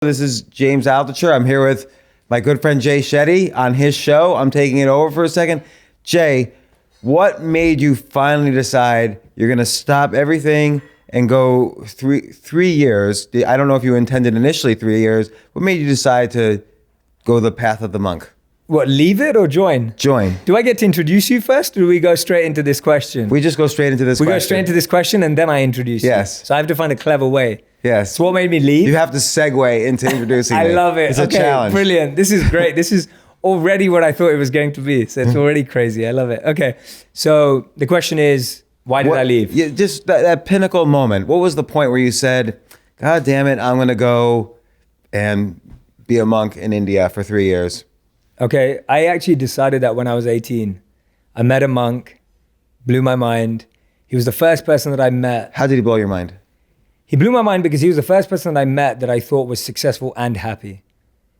This is James Altucher. I'm here with my good friend Jay Shetty on his show. I'm taking it over for a second. Jay, what made you finally decide you're going to stop everything and go 3 years? I don't know if you intended initially 3 years. What made you decide to go the path of the monk? What, leave it or join? Join. Do I get to introduce you first, or do we go straight into this question? We just go straight into this question. We go straight into this question and then I introduce you. Yes. So I have to find a clever way. Yes. So what made me leave? You have to segue into introducing me. I love it. It's a challenge. Brilliant. This is great. This is already what I thought it was going to be. So it's already crazy. I love it. Okay. So the question is, why did I leave? Yeah, just that pinnacle moment. What was the point where you said, God damn it, I'm going to go and be a monk in India for 3 years? Okay. I actually decided that when I was 18. I met a monk, blew my mind. He was the first person that I met. How did he blow your mind? He blew my mind because he was the first person that I met that I thought was successful and happy.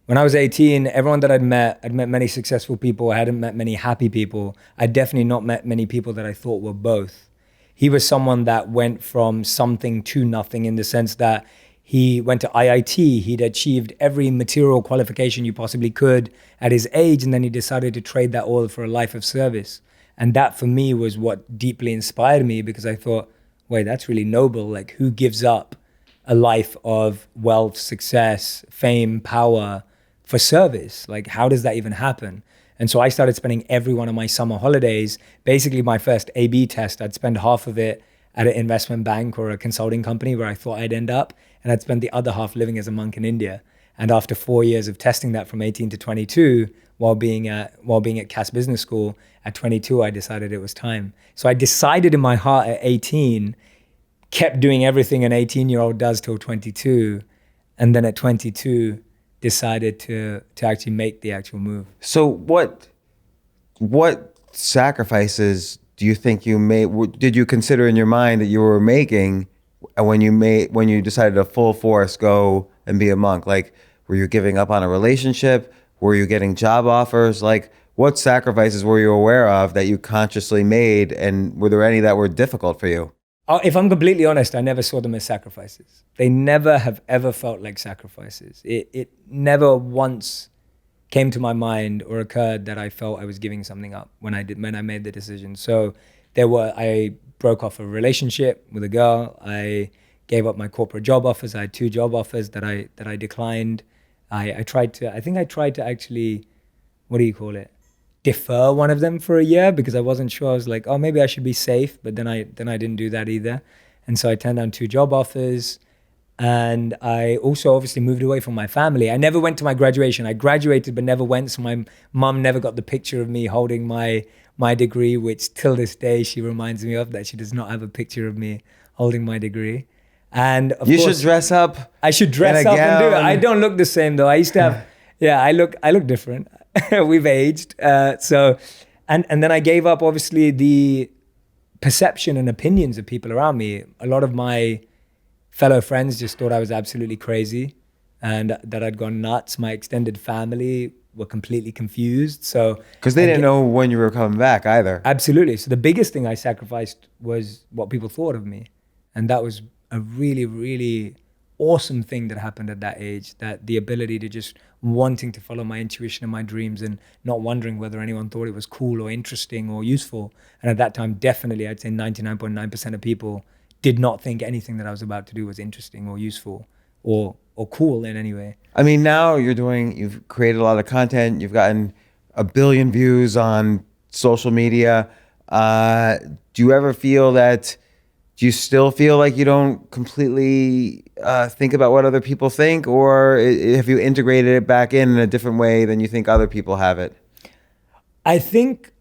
When I was 18, everyone that I'd met many successful people. I hadn't met many happy people. I'd definitely not met many people that I thought were both. He was someone that went from something to nothing, in the sense that he went to IIT. He'd achieved every material qualification you possibly could at his age, and then he decided to trade that all for a life of service. And that for me was what deeply inspired me, because I thought, wait, that's really noble. Like, who gives up a life of wealth, success, fame, power for service? Like, how does that even happen? And so I started spending every one of my summer holidays, basically my first A/B test, I'd spend half of it at an investment bank or a consulting company where I thought I'd end up, and I'd spend the other half living as a monk in India. And after 4 years of testing that from 18 to 22, while being at Cass Business School, at 22, I decided it was time. So I decided in my heart at 18, kept doing everything an 18-year-old does till 22, and then at 22, decided to actually make the actual move. So what sacrifices do you think you made? Did you consider in your mind that you were making when you decided to full force go and be a monk? Like, were you giving up on a relationship? Were you getting job offers? Like, what sacrifices were you aware of that you consciously made, and were there any that were difficult for you? If I'm completely honest, I never saw them as sacrifices. They never have ever felt like sacrifices. It never once came to my mind or occurred that I felt I was giving something up when I made the decision. So I broke off a relationship with a girl. I gave up my corporate job offers. I had 2 job offers that I declined. I tried to actually, what do you call it? Defer one of them for a year, because I wasn't sure. I was like, oh, maybe I should be safe, but then I didn't do that either. And so I turned down 2 job offers, and I also obviously moved away from my family. I never went to my graduation. I graduated but never went, so my mom never got the picture of me holding my degree, which till this day she reminds me of, that she does not have a picture of me holding my degree. And of course, should dress up. I should dress up and do it. I don't look the same though. I used to have, I look different. We've aged. And then I gave up obviously the perception and opinions of people around me. A lot of my fellow friends just thought I was absolutely crazy and that I'd gone nuts. My extended family were completely confused. So because they didn't know when you were coming back either. Absolutely. So the biggest thing I sacrificed was what people thought of me. And that was a really, really awesome thing that happened at that age, that the ability to just wanting to follow my intuition and my dreams and not wondering whether anyone thought it was cool or interesting or useful. And at that time, definitely, I'd say 99.9% of people did not think anything that I was about to do was interesting or useful or cool in any way. I mean, now you've created a lot of content. You've gotten 1 billion views on social media. Do you ever feel that, do you still feel like you don't completely think about what other people think, or have you integrated it back in a different way than you think other people have it? I think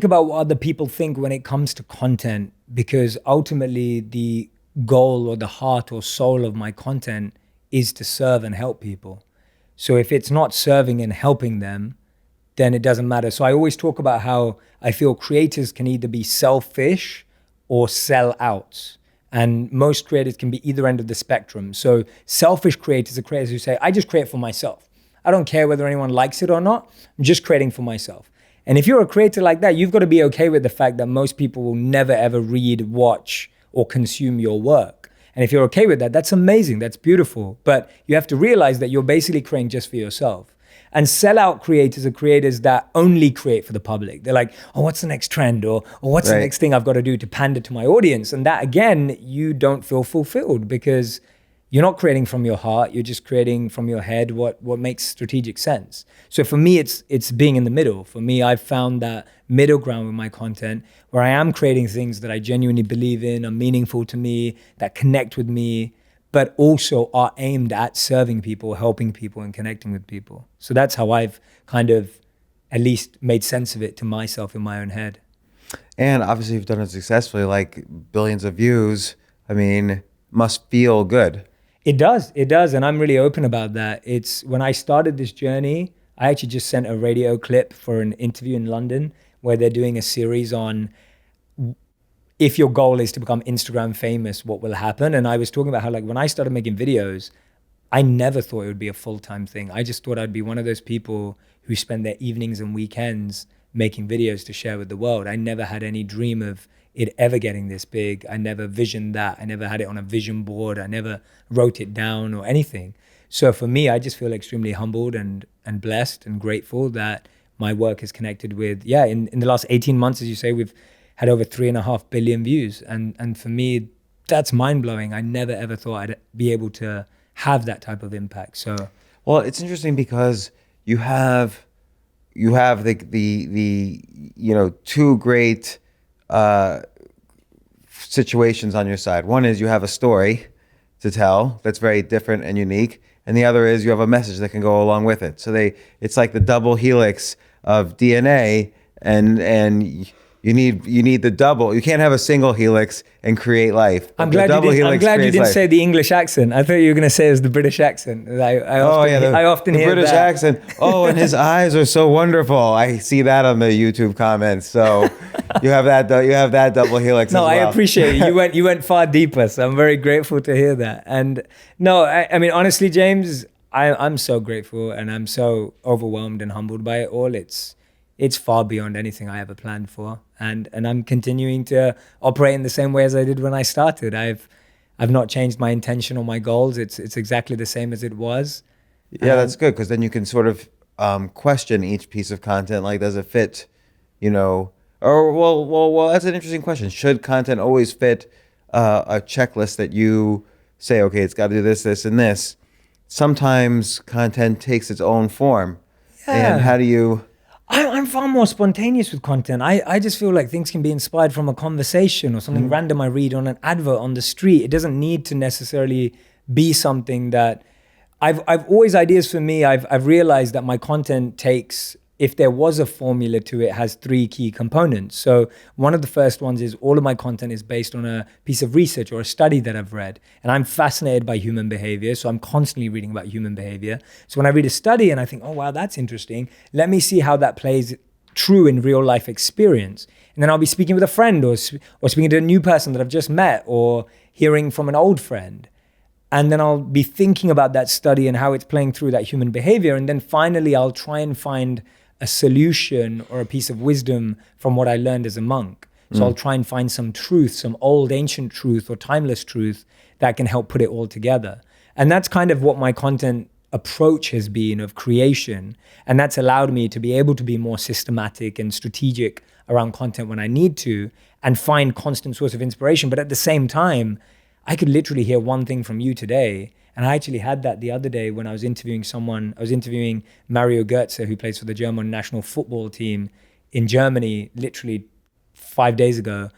about what other people think when it comes to content, because ultimately the goal or the heart or soul of my content is to serve and help people. So if it's not serving and helping them, then it doesn't matter. So I always talk about how I feel creators can either be selfish or sell out. And most creators can be either end of the spectrum. So selfish creators are creators who say, I just create for myself. I don't care whether anyone likes it or not. I'm just creating for myself. And if you're a creator like that, you've got to be okay with the fact that most people will never, ever read, watch, or consume your work. And if you're okay with that, that's amazing. That's beautiful. But you have to realize that you're basically creating just for yourself. And sellout creators are creators that only create for the public. They're like, oh, what's the next trend? Or what's the next thing I've got to do to pander to my audience? And that, again, you don't feel fulfilled because you're not creating from your heart. You're just creating from your head what makes strategic sense. So for me, it's being in the middle. For me, I've found that middle ground with my content where I am creating things that I genuinely believe in, are meaningful to me, that connect with me, but also are aimed at serving people, helping people, and connecting with people. So that's how I've kind of at least made sense of it to myself in my own head. And obviously you've done it successfully, like billions of views. I mean, must feel good. It does, and I'm really open about that. It's when I started this journey, I actually just sent a radio clip for an interview in London where they're doing a series on if your goal is to become Instagram famous, what will happen? And I was talking about how, like, when I started making videos, I never thought it would be a full-time thing. I just thought I'd be one of those people who spend their evenings and weekends making videos to share with the world. I never had any dream of it ever getting this big. I never visioned that. I never had it on a vision board. I never wrote it down or anything. So for me, I just feel extremely humbled and blessed and grateful that my work is connected with, in the last 18 months, as you say, we've had over 3.5 billion views. And for me, that's mind-blowing. I never ever thought I'd be able to have that type of impact. So, well, it's interesting because you have the two great situations on your side. One is you have a story to tell that's very different and unique, and the other is you have a message that can go along with it. So it's like the double helix of DNA, and you need the double. You can't have a single helix and create life. I'm glad you didn't say the English accent. I thought you were going to say it was the British accent. I often hear the British accent. Oh, and his eyes are so wonderful. I see that on the YouTube comments. So you have that double helix. No, as well. I appreciate it. You went far deeper. So I'm very grateful to hear that. And no, I mean, honestly, James, I'm so grateful and I'm so overwhelmed and humbled by it all. It's far beyond anything I ever planned for. And I'm continuing to operate in the same way as I did when I started. I've not changed my intention or my goals. It's exactly the same as it was. Yeah, that's good, because then you can sort of question each piece of content. Like, does it fit, or, well, that's an interesting question. Should content always fit a checklist that you say, okay, it's got to do this, this, and this? Sometimes content takes its own form. Yeah. And how do you... I'm far more spontaneous with content. I just feel like things can be inspired from a conversation or something random I read on an advert on the street. It doesn't need to necessarily be something that I've always ideas for me. I've realized that my content takes, if there was a formula to it, has 3 key components. So one of the first ones is all of my content is based on a piece of research or a study that I've read. And I'm fascinated by human behavior. So I'm constantly reading about human behavior. So when I read a study and I think, oh, wow, that's interesting. Let me see how that plays true in real life experience. And then I'll be speaking with a friend or speaking to a new person that I've just met or hearing from an old friend. And then I'll be thinking about that study and how it's playing through that human behavior. And then finally, I'll try and find a solution or a piece of wisdom from what I learned as a monk. So I'll try and find some truth, some old ancient truth or timeless truth that can help put it all together. And that's kind of what my content approach has been of creation. And that's allowed me to be able to be more systematic and strategic around content when I need to and find constant source of inspiration. But at the same time, I could literally hear one thing from you today. And I actually had that the other day when I was interviewing someone. I was interviewing Mario Götze, who plays for the German national football team in Germany, literally 5 days ago.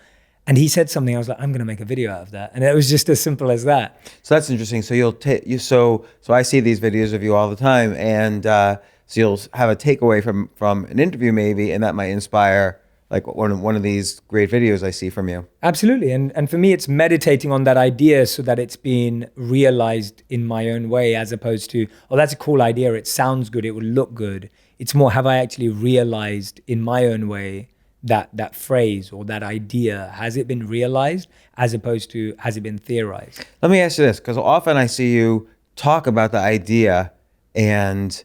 And he said something, I was like, I'm going to make a video out of that. And it was just as simple as that. So that's interesting. So so I see these videos of you all the time. And so you'll have a takeaway from an interview maybe, and that might inspire like one of these great videos I see from you. Absolutely. And for me, it's meditating on that idea so that it's been realized in my own way, as opposed to, oh, that's a cool idea. It sounds good. It would look good. It's more, have I actually realized in my own way that phrase or that idea? Has it been realized as opposed to, has it been theorized? Let me ask you this, because often I see you talk about the idea and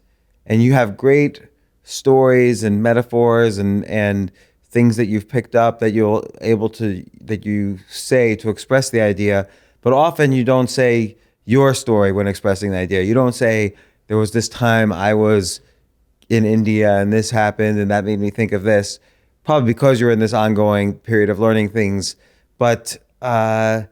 you have great stories and metaphors and things that you've picked up that you say to express the idea, But often you don't say your story when expressing the idea. You don't say, there was this time I was in India and this happened and that made me think of this, probably because you're in this ongoing period of learning things. But, do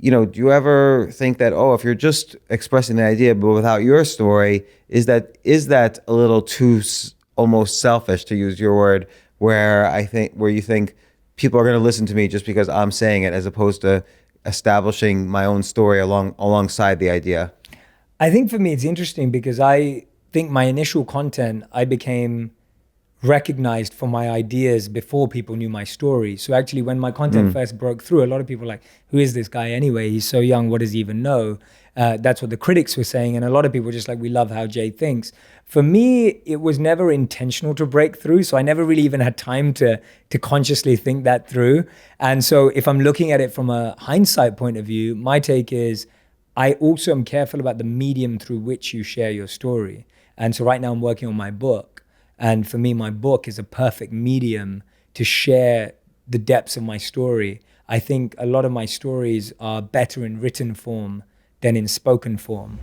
you ever think that, if you're just expressing the idea but without your story, is that a little too almost selfish, to use your word, where you think people are going to listen to me just because I'm saying it, as opposed to establishing my own story alongside the idea? I think for me, it's interesting because I think my initial content, I became recognized for my ideas before people knew my story. So actually, when my content first broke through, a lot of people were like, who is this guy anyway? He's so young. What does he even know? That's what the critics were saying. And a lot of people were just like, we love how Jay thinks. For me, it was never intentional to break through. So I never really even had time to consciously think that through. And so if I'm looking at it from a hindsight point of view, my take is, I also am careful about the medium through which you share your story. And so right now I'm working on my book. And for me, my book is a perfect medium to share the depths of my story. I think a lot of my stories are better in written form than in spoken form.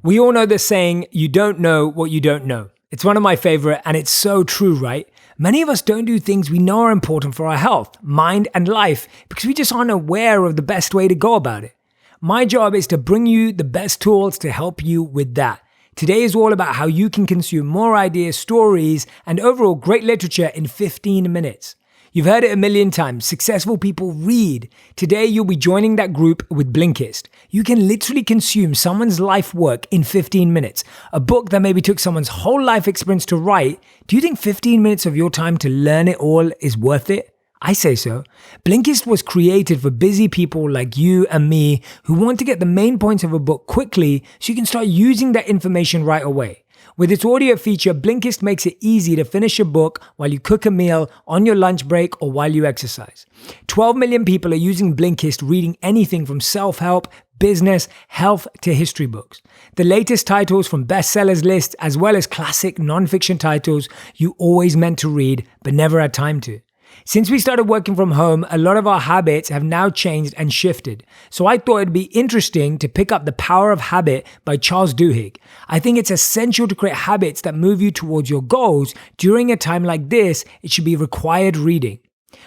We all know the saying, you don't know what you don't know. It's one of my favorite, and it's so true, right? Many of us don't do things we know are important for our health, mind, and life because we just aren't aware of the best way to go about it. My job is to bring you the best tools to help you with that. Today is all about how you can consume more ideas, stories, and overall great literature in 15 minutes. You've heard it a million times. Successful people read. Today, you'll be joining that group with Blinkist. You can literally consume someone's life work in 15 minutes. A book that maybe took someone's whole life experience to write. Do you think 15 minutes of your time to learn it all is worth it? I say so. Blinkist was created for busy people like you and me who want to get the main points of a book quickly so you can start using that information right away. With its audio feature, Blinkist makes it easy to finish a book while you cook a meal, on your lunch break, or while you exercise. 12 million people are using Blinkist, reading anything from self-help, business, health to history books. The latest titles from bestsellers lists, as well as classic non-fiction titles you always meant to read but never had time to. Since we started working from home, a lot of our habits have now changed and shifted. So I thought it'd be interesting to pick up The Power of Habit by Charles Duhigg. I think it's essential to create habits that move you towards your goals. During a time like this, it should be required reading.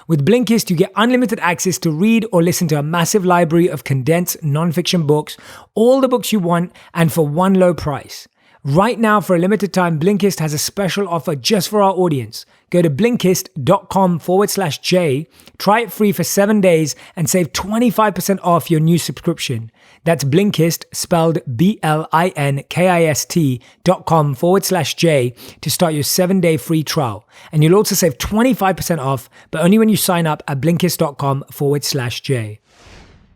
With Blinkist, you get unlimited access to read or listen to a massive library of condensed nonfiction books, all the books you want, and for one low price. Right now, for a limited time, Blinkist has a special offer just for our audience. Go to Blinkist.com/J, try it free for 7 days, and save 25% off your new subscription. That's Blinkist, spelled BLINKIST.com/J to start your 7-day free trial. And you'll also save 25% off, but only when you sign up at Blinkist.com/J.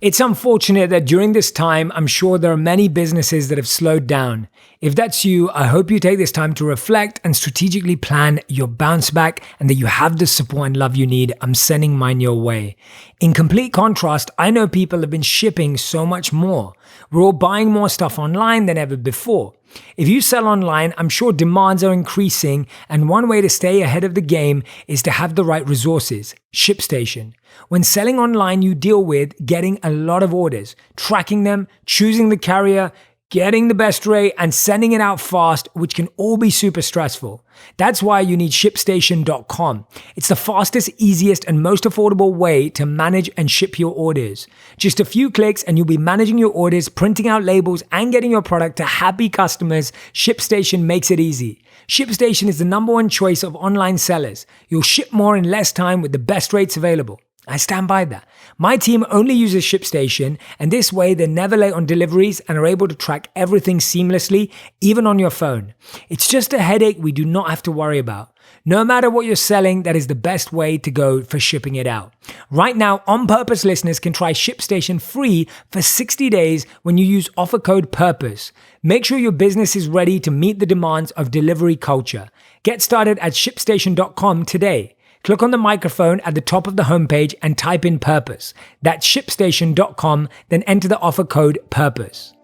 It's unfortunate that during this time, I'm sure there are many businesses that have slowed down. If that's you, I hope you take this time to reflect and strategically plan your bounce back and that you have the support and love you need. I'm sending mine your way. In complete contrast, I know people have been shipping so much more. We're all buying more stuff online than ever before. If you sell online, I'm sure demands are increasing, and one way to stay ahead of the game is to have the right resources. ShipStation. When selling online, you deal with getting a lot of orders, tracking them, choosing the carrier, getting the best rate, and sending it out fast, which can all be super stressful. That's why you need ShipStation.com. It's the fastest, easiest, and most affordable way to manage and ship your orders. Just a few clicks and you'll be managing your orders, printing out labels, and getting your product to happy customers. ShipStation makes it easy. ShipStation is the #1 choice of online sellers. You'll ship more in less time with the best rates available. I stand by that. My team only uses ShipStation, and this way they're never late on deliveries and are able to track everything seamlessly, even on your phone. It's just a headache we do not have to worry about. No matter what you're selling, that is the best way to go for shipping it out. Right now, On Purpose listeners can try ShipStation free for 60 days when you use offer code PURPOSE. Make sure your business is ready to meet the demands of delivery culture. Get started at ShipStation.com today. Click on the microphone at the top of the homepage and type in purpose. That's ShipStation.com, then enter the offer code PURPOSE.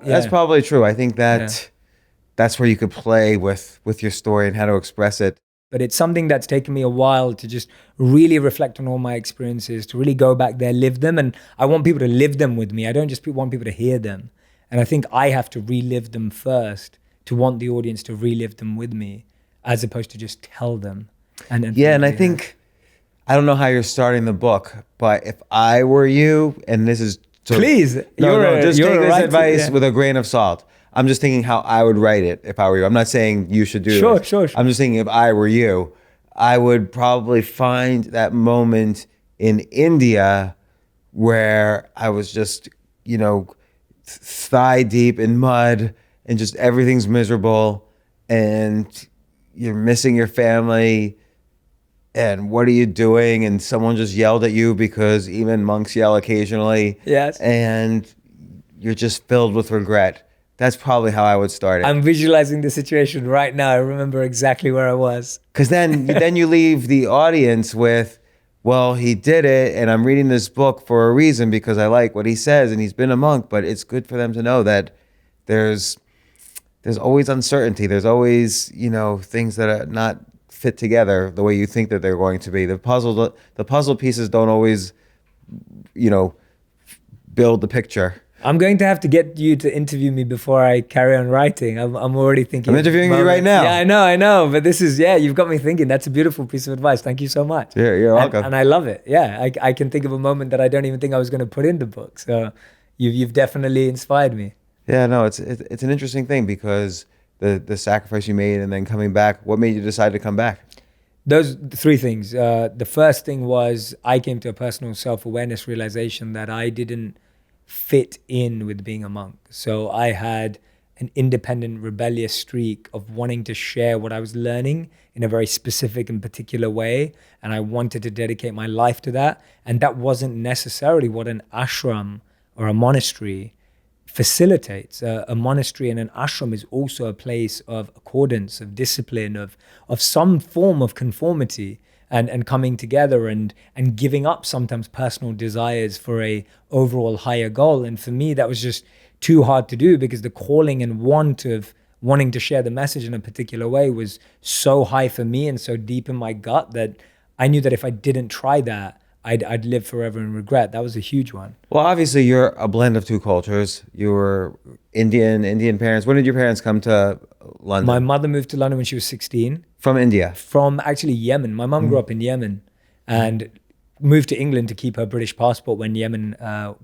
That's probably true. I think that that's where you could play with your story and how to express it. But it's something that's taken me a while to just really reflect on all my experiences, to really go back there, live them. And I want people to live them with me. I don't just want people to hear them. And I think I have to relive them first to want the audience to relive them with me, as opposed to just tell them. And I think, I don't know how you're starting the book, but if I were you, and this is... Please, just take this advice with a grain of salt. I'm just thinking how I would write it if I were you. I'm not saying you should do this. Sure. I'm just thinking if I were you, I would probably find that moment in India where I was just, thigh deep in mud and just everything's miserable and you're missing your family and what are you doing? And someone just yelled at you because even monks yell occasionally. Yes. And you're just filled with regret. That's probably how I would start it. I'm visualizing the situation right now. I remember exactly where I was. Because then you leave the audience with, well, he did it, and I'm reading this book for a reason because I like what he says, and he's been a monk. But it's good for them to know that there's always uncertainty. There's always things that are not fit together the way you think that they're going to be. The puzzle pieces don't always build the picture. I'm going to have to get you to interview me before I carry on writing. I'm already thinking. I'm interviewing you right now. Yeah, I know. But this is, you've got me thinking. That's a beautiful piece of advice. Thank you so much. Yeah, you're welcome. And I love it. Yeah, I can think of a moment that I don't even think I was going to put in the book. So you've definitely inspired me. Yeah, no, it's an interesting thing because the sacrifice you made and then coming back, what made you decide to come back? Those three things. The first thing was I came to a personal self-awareness realization that I didn't fit in with being a monk. So I had an independent, rebellious streak of wanting to share what I was learning in a very specific and particular way. And I wanted to dedicate my life to that. And that wasn't necessarily what an ashram or a monastery facilitates. A monastery and an ashram is also a place of accordance, of discipline, of some form of conformity. And coming together and giving up sometimes personal desires for a overall higher goal. And for me, that was just too hard to do because the calling and want of wanting to share the message in a particular way was so high for me and so deep in my gut that I knew that if I didn't try that, I'd live forever in regret. That was a huge one. Well, obviously you're a blend of two cultures. You were Indian parents. When did your parents come to London? My mother moved to London when she was 16. From India? From actually Yemen. My mom grew up in Yemen and moved to England to keep her British passport when Yemen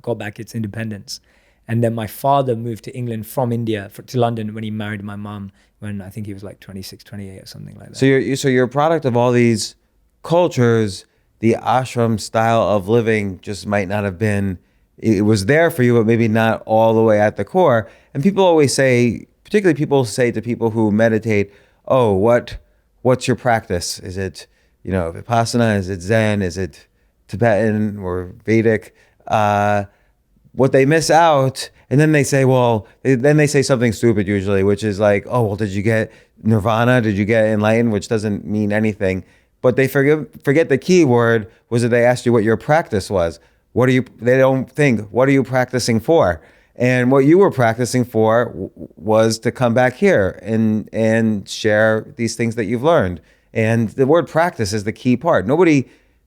got back its independence. And then my father moved to England from India to London when he married my mom when I think he was like 26, 28 or something like that. So you're a product of all these cultures. The ashram style of living just might not have been, it was there for you, but maybe not all the way at the core. And people always say, particularly people say to people who meditate, oh, what's your practice? Is it, Vipassana? Is it Zen? Is it Tibetan or Vedic? What they miss out, and then they say, then they say something stupid usually, which is like, oh, well, did you get nirvana? Did you get enlightened? Which doesn't mean anything. But they forget the key word was that they asked you what your practice was. They don't think, what are you practicing for? And what you were practicing for was to come back here and share these things that you've learned. And the word practice is the key part.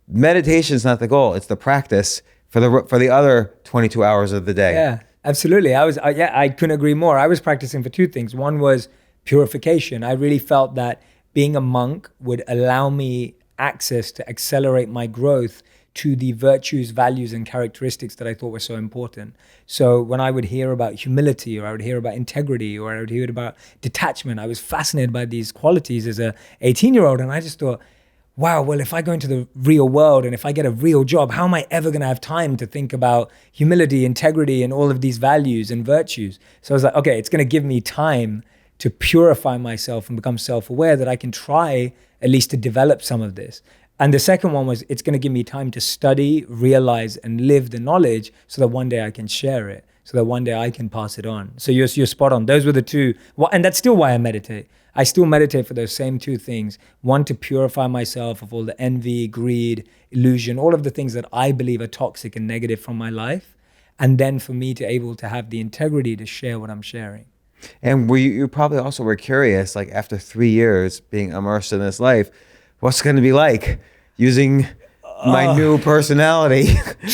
Meditation is not the goal. It's the practice for the other 22 hours of the day. Yeah, absolutely. I couldn't agree more. I was practicing for two things. One was purification. I really felt that being a monk would allow me access to accelerate my growth to the virtues, values, and characteristics that I thought were so important. So when I would hear about humility, or I would hear about integrity, or I would hear about detachment, I was fascinated by these qualities as a 18-year-old. And I just thought, wow, well, if I go into the real world and if I get a real job, how am I ever going to have time to think about humility, integrity, and all of these values and virtues? So I was like, okay, it's going to give me time to purify myself and become self-aware that I can try at least to develop some of this. And the second one was it's going to give me time to study, realize, and live the knowledge so that one day I can share it, so that one day I can pass it on. So you're spot on. Those were the two. And that's still why I meditate. I still meditate for those same two things. One, to purify myself of all the envy, greed, illusion, all of the things that I believe are toxic and negative from my life. And then for me to able to have the integrity to share what I'm sharing. And you probably also were curious, like after 3 years being immersed in this life, what's it going to be like using my new personality,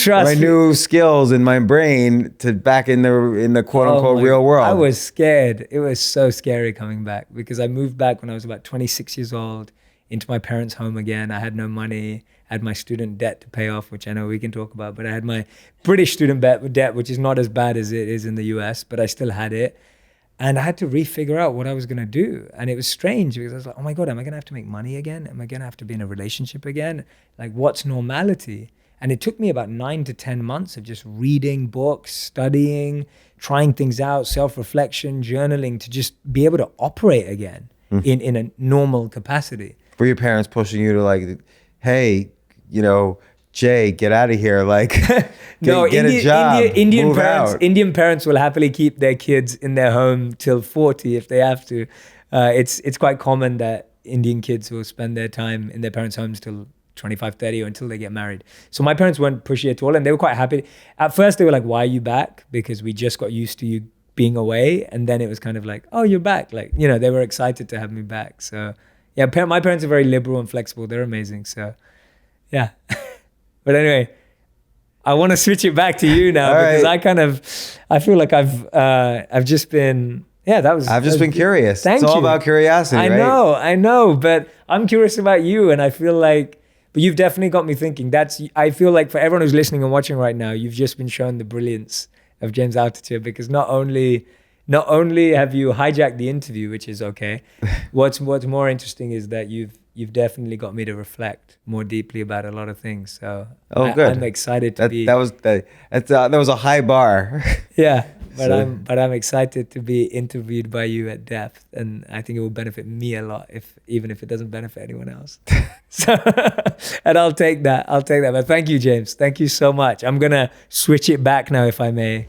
my new skills in my brain to back in the quote unquote real world. I was scared. It was so scary coming back because I moved back when I was about 26 years old into my parents' home again. I had no money. I had my student debt to pay off, which I know we can talk about, but I had my British student debt, which is not as bad as it is in the US, but I still had it. And I had to refigure out what I was going to do. And it was strange because I was like, oh my God, am I going to have to make money again? Am I going to have to be in a relationship again? Like, what's normality? And it took me about 9 to 10 months of just reading books, studying, trying things out, self-reflection, journaling to just be able to operate again in a normal capacity. Were your parents pushing you to like, hey, you know, Jay, get out of here. Like, get a job, Indian parents will happily keep their kids in their home till 40 if they have to. It's quite common that Indian kids will spend their time in their parents' homes till 25, 30 or until they get married. So my parents weren't pushy at all and they were quite happy. At first they were like, why are you back? Because we just got used to you being away. And then it was kind of like, oh, you're back. Like, you know, they were excited to have me back. So yeah, my parents are very liberal and flexible. They're amazing. So yeah. But anyway, I want to switch it back to you now because I feel like I've just been, I've just been curious. Thank you. It's all about curiosity, right? I know, but I'm curious about you and I feel like, but you've definitely got me thinking. I feel like for everyone who's listening and watching right now, you've just been shown the brilliance of James Altucher because not only have you hijacked the interview, which is okay, what's more interesting is that you've definitely got me to reflect more deeply about a lot of things. So good. I'm excited to be. That was a high bar. Yeah, but I'm excited to be interviewed by you at depth, and I think it will benefit me a lot, even if it doesn't benefit anyone else. So, and I'll take that. But thank you, James. Thank you so much. I'm gonna switch it back now, if I may.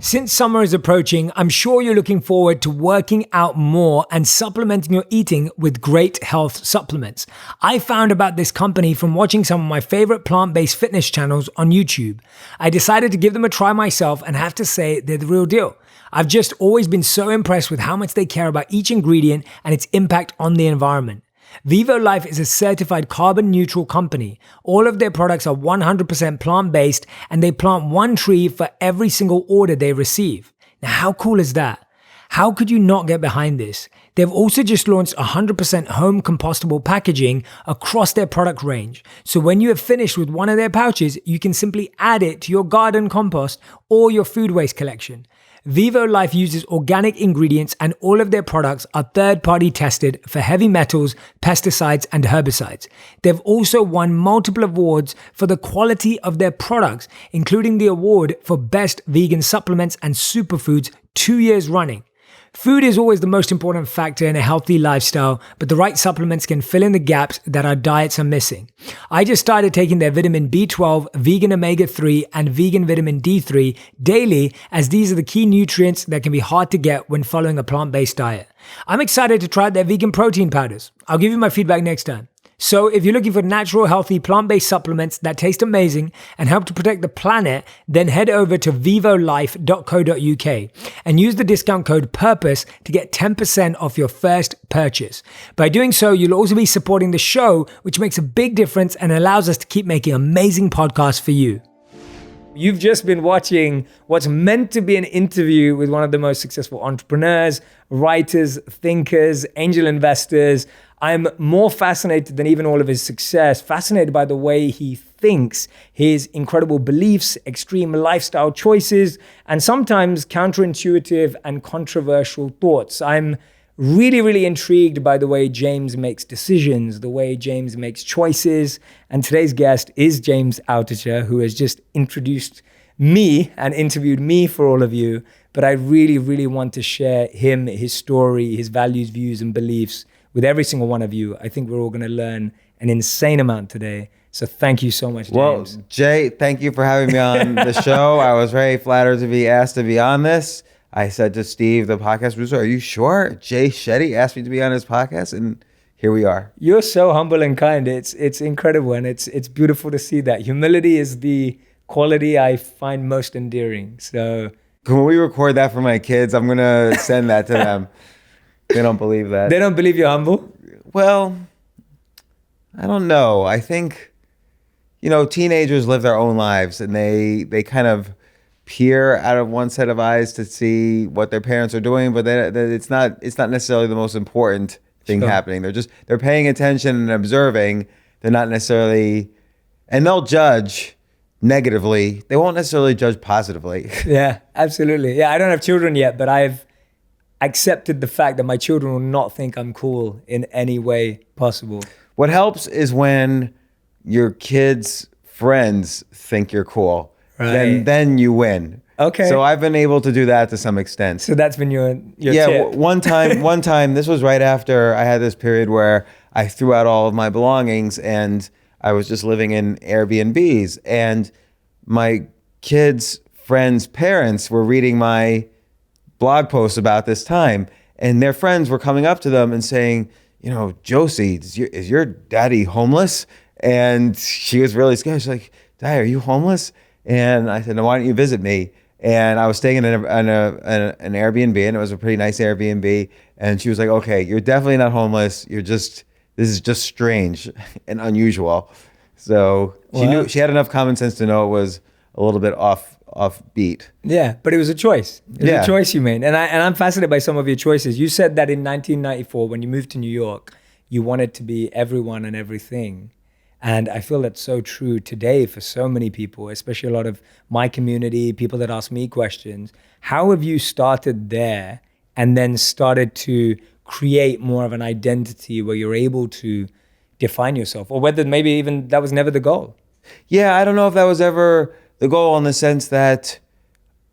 Since summer is approaching, I'm sure you're looking forward to working out more and supplementing your eating with great health supplements. I found about this company from watching some of my favorite plant-based fitness channels on YouTube. I decided to give them a try myself and have to say they're the real deal. I've just always been so impressed with how much they care about each ingredient and its impact on the environment. Vivo Life is a certified carbon neutral company. All of their products are 100% plant-based and they plant one tree for every single order they receive. Now, how cool is that? How could you not get behind this? They've also just launched 100% home compostable packaging across their product range. So when you have finished with one of their pouches, you can simply add it to your garden compost or your food waste collection. Vivo Life uses organic ingredients and all of their products are third-party tested for heavy metals, pesticides, and herbicides. They've also won multiple awards for the quality of their products, including the award for Best Vegan Supplements and Superfoods 2 years running. Food is always the most important factor in a healthy lifestyle, but the right supplements can fill in the gaps that our diets are missing. I just started taking their vitamin B12, vegan omega-3, and vegan vitamin D3 daily, as these are the key nutrients that can be hard to get when following a plant-based diet. I'm excited to try their vegan protein powders. I'll give you my feedback next time. So if you're looking for natural, healthy, plant-based supplements that taste amazing and help to protect the planet, then head over to vivolife.co.uk and use the discount code PURPOSE to get 10% off your first purchase. By doing so, you'll also be supporting the show, which makes a big difference and allows us to keep making amazing podcasts for you. You've just been watching what's meant to be an interview with one of the most successful entrepreneurs, writers, thinkers, angel investors. I'm more fascinated than even all of his success, fascinated by the way he thinks, his incredible beliefs, extreme lifestyle choices, and sometimes counterintuitive and controversial thoughts. I'm really, really intrigued by the way James makes decisions, the way James makes choices. And today's guest is James Altucher, who has just introduced me and interviewed me for all of you. But I really, really want to share him, his story, his values, views, and beliefs with every single one of you. I think we're all going to learn an insane amount today. So thank you so much, James. Well, Jay, thank you for having me on the show. I was very flattered to be asked to be on this. I said to Steve, the podcast producer, are you sure? Jay Shetty asked me to be on his podcast, and here we are. You're so humble and kind. It's incredible, and it's beautiful to see that. Humility is the quality I find most endearing. So when we record that for my kids, I'm going to send that to them. They don't believe that. They don't believe you're humble? Well, I don't know. I think, teenagers live their own lives, and they kind of peer out of one set of eyes to see what their parents are doing, but it's not necessarily the most important thing happening. They're paying attention and observing. They're not necessarily, and they'll judge negatively. They won't necessarily judge positively. Yeah, absolutely. Yeah, I don't have children yet, but I've accepted the fact that my children will not think I'm cool in any way possible. What helps is when your kids' friends think you're cool. Right. Then you win. Okay. So I've been able to do that to some extent. So that's been your tip. tip. One time, this was right after I had this period where I threw out all of my belongings and I was just living in Airbnbs, and my kids' friends' parents were reading my blog posts about this time, and their friends were coming up to them and saying, Josie, is your daddy homeless? And she was really scared. She's like, Dad, are you homeless? And I said, no, why don't you visit me? And I was staying in an Airbnb, and it was a pretty nice Airbnb. And she was like, okay, you're definitely not homeless. This is just strange and unusual. So she had enough common sense to know it was a little bit off beat. Yeah, but it was a choice. It was a choice you made. And I'm fascinated by some of your choices. You said that in 1994, when you moved to New York, you wanted to be everyone and everything. And I feel that's so true today for so many people, especially a lot of my community, people that ask me questions. How have you started there and then started to create more of an identity where you're able to define yourself, or whether maybe even that was never the goal? Yeah, I don't know if that was ever the goal, in the sense that,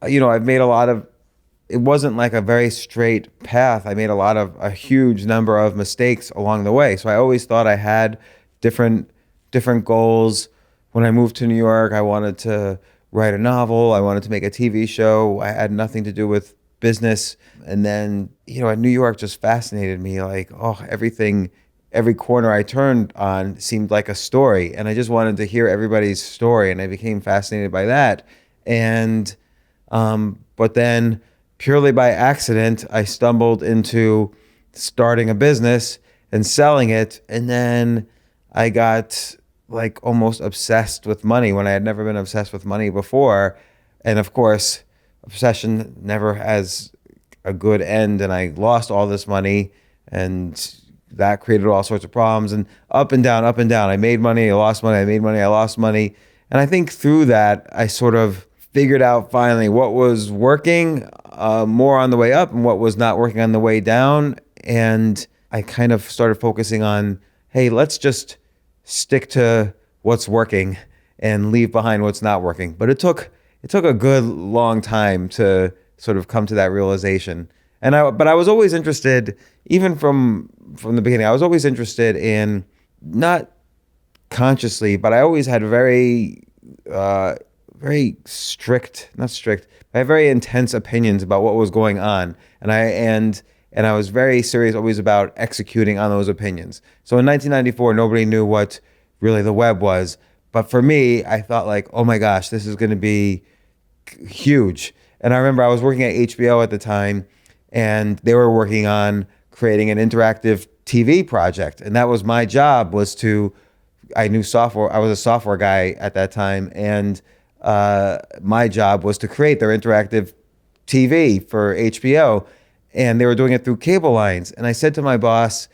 I've made it wasn't like a very straight path. I made a huge number of mistakes along the way. So I always thought I had different goals. When I moved to New York, I wanted to write a novel. I wanted to make a TV show. I had nothing to do with business. And then, New York just fascinated me. Like, every corner I turned on seemed like a story. And I just wanted to hear everybody's story. And I became fascinated by that. And, but then purely by accident, I stumbled into starting a business and selling it. And then I got like almost obsessed with money when I had never been obsessed with money before. And of course, obsession never has a good end. And I lost all this money, and that created all sorts of problems, and up and down, up and down. I made money, I lost money, I made money, I lost money. And I think through that, I sort of figured out finally what was working more on the way up and what was not working on the way down. And I kind of started focusing on, hey, let's just stick to what's working and leave behind what's not working. But it took a good long time to sort of come to that realization. But I was always interested, even from the beginning, I was always interested in, not consciously, but I always had very strict, not strict, I had very intense opinions about what was going on. And I was very serious always about executing on those opinions. So in 1994, nobody knew what really the web was. But for me, I thought like, oh my gosh, this is going to be huge. And I remember I was working at HBO at the time, and they were working on creating an interactive TV project. And that was my job, I knew software. I was a software guy at that time. And my job was to create their interactive TV for HBO. And they were doing it through cable lines. And I said to my boss,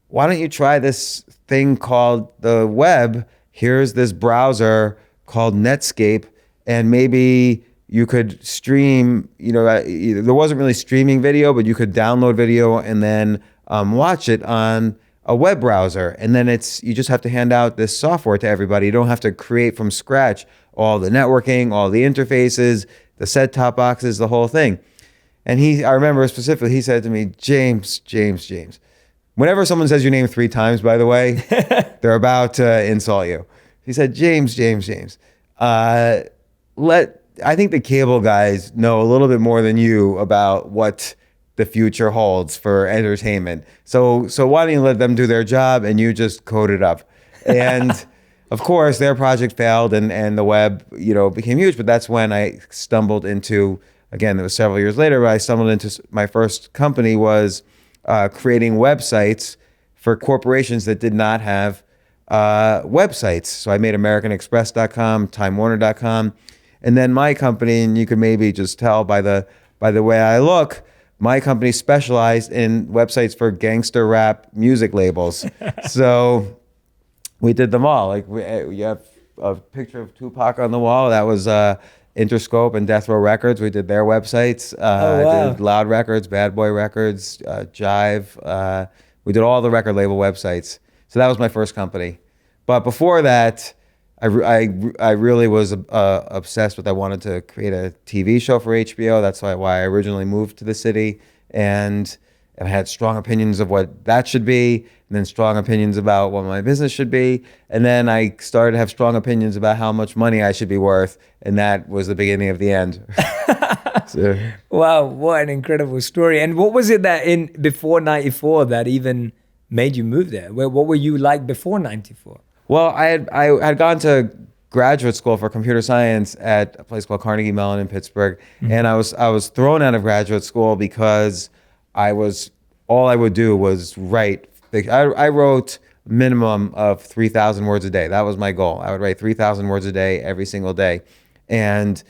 why don't you try this thing called the web? Here's this browser called Netscape, and maybe you could stream, there wasn't really streaming video, but you could download video and then watch it on a web browser. And then you just have to hand out this software to everybody. You don't have to create from scratch all the networking, all the interfaces, the set-top boxes, the whole thing. And I remember specifically, he said to me, James. Whenever someone says your name 3 times, by the way, they're about to insult you. He said, James. I think the cable guys know a little bit more than you about what the future holds for entertainment. So why don't you let them do their job and you just code it up? And of course, their project failed and the web, became huge. But that's when I stumbled into, again, it was several years later, but I stumbled into my first company was creating websites for corporations that did not have websites. So I made AmericanExpress.com, TimeWarner.com, and then my company, and you can maybe just tell by the way I look, my company specialized in websites for gangster rap music labels. So we did them all. Like we have a picture of Tupac on the wall. That was Interscope and Death Row Records. We did their websites. Wow. I did Loud Records, Bad Boy Records, Jive. We did all the record label websites. So that was my first company. But before that, I really was obsessed with, I wanted to create a TV show for HBO. That's why I originally moved to the city. And I had strong opinions of what that should be, and then strong opinions about what my business should be. And then I started to have strong opinions about how much money I should be worth. And that was the beginning of the end. So, Wow, what an incredible story. And what was it that before 94 that even made you move there? What were you like before 94? well, I had gone to graduate school for computer science at a place called Carnegie Mellon in Pittsburgh. And I was thrown out of graduate school because all I would do was write. I wrote minimum of 3,000 words a day. That was my goal. I would write 3,000 words a day every single day. And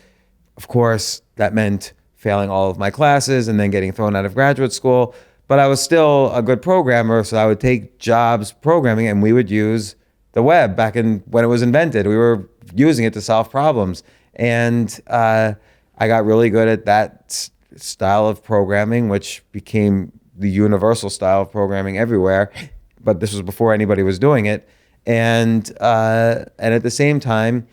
of course, that meant failing all of my classes and then getting thrown out of graduate school. But I was still a good programmer, so I would take jobs programming, and we would use the web back in when it was invented. We were using it to solve problems. And I got really good at that style of programming, which became the universal style of programming everywhere. But this was before anybody was doing it. And at the same time,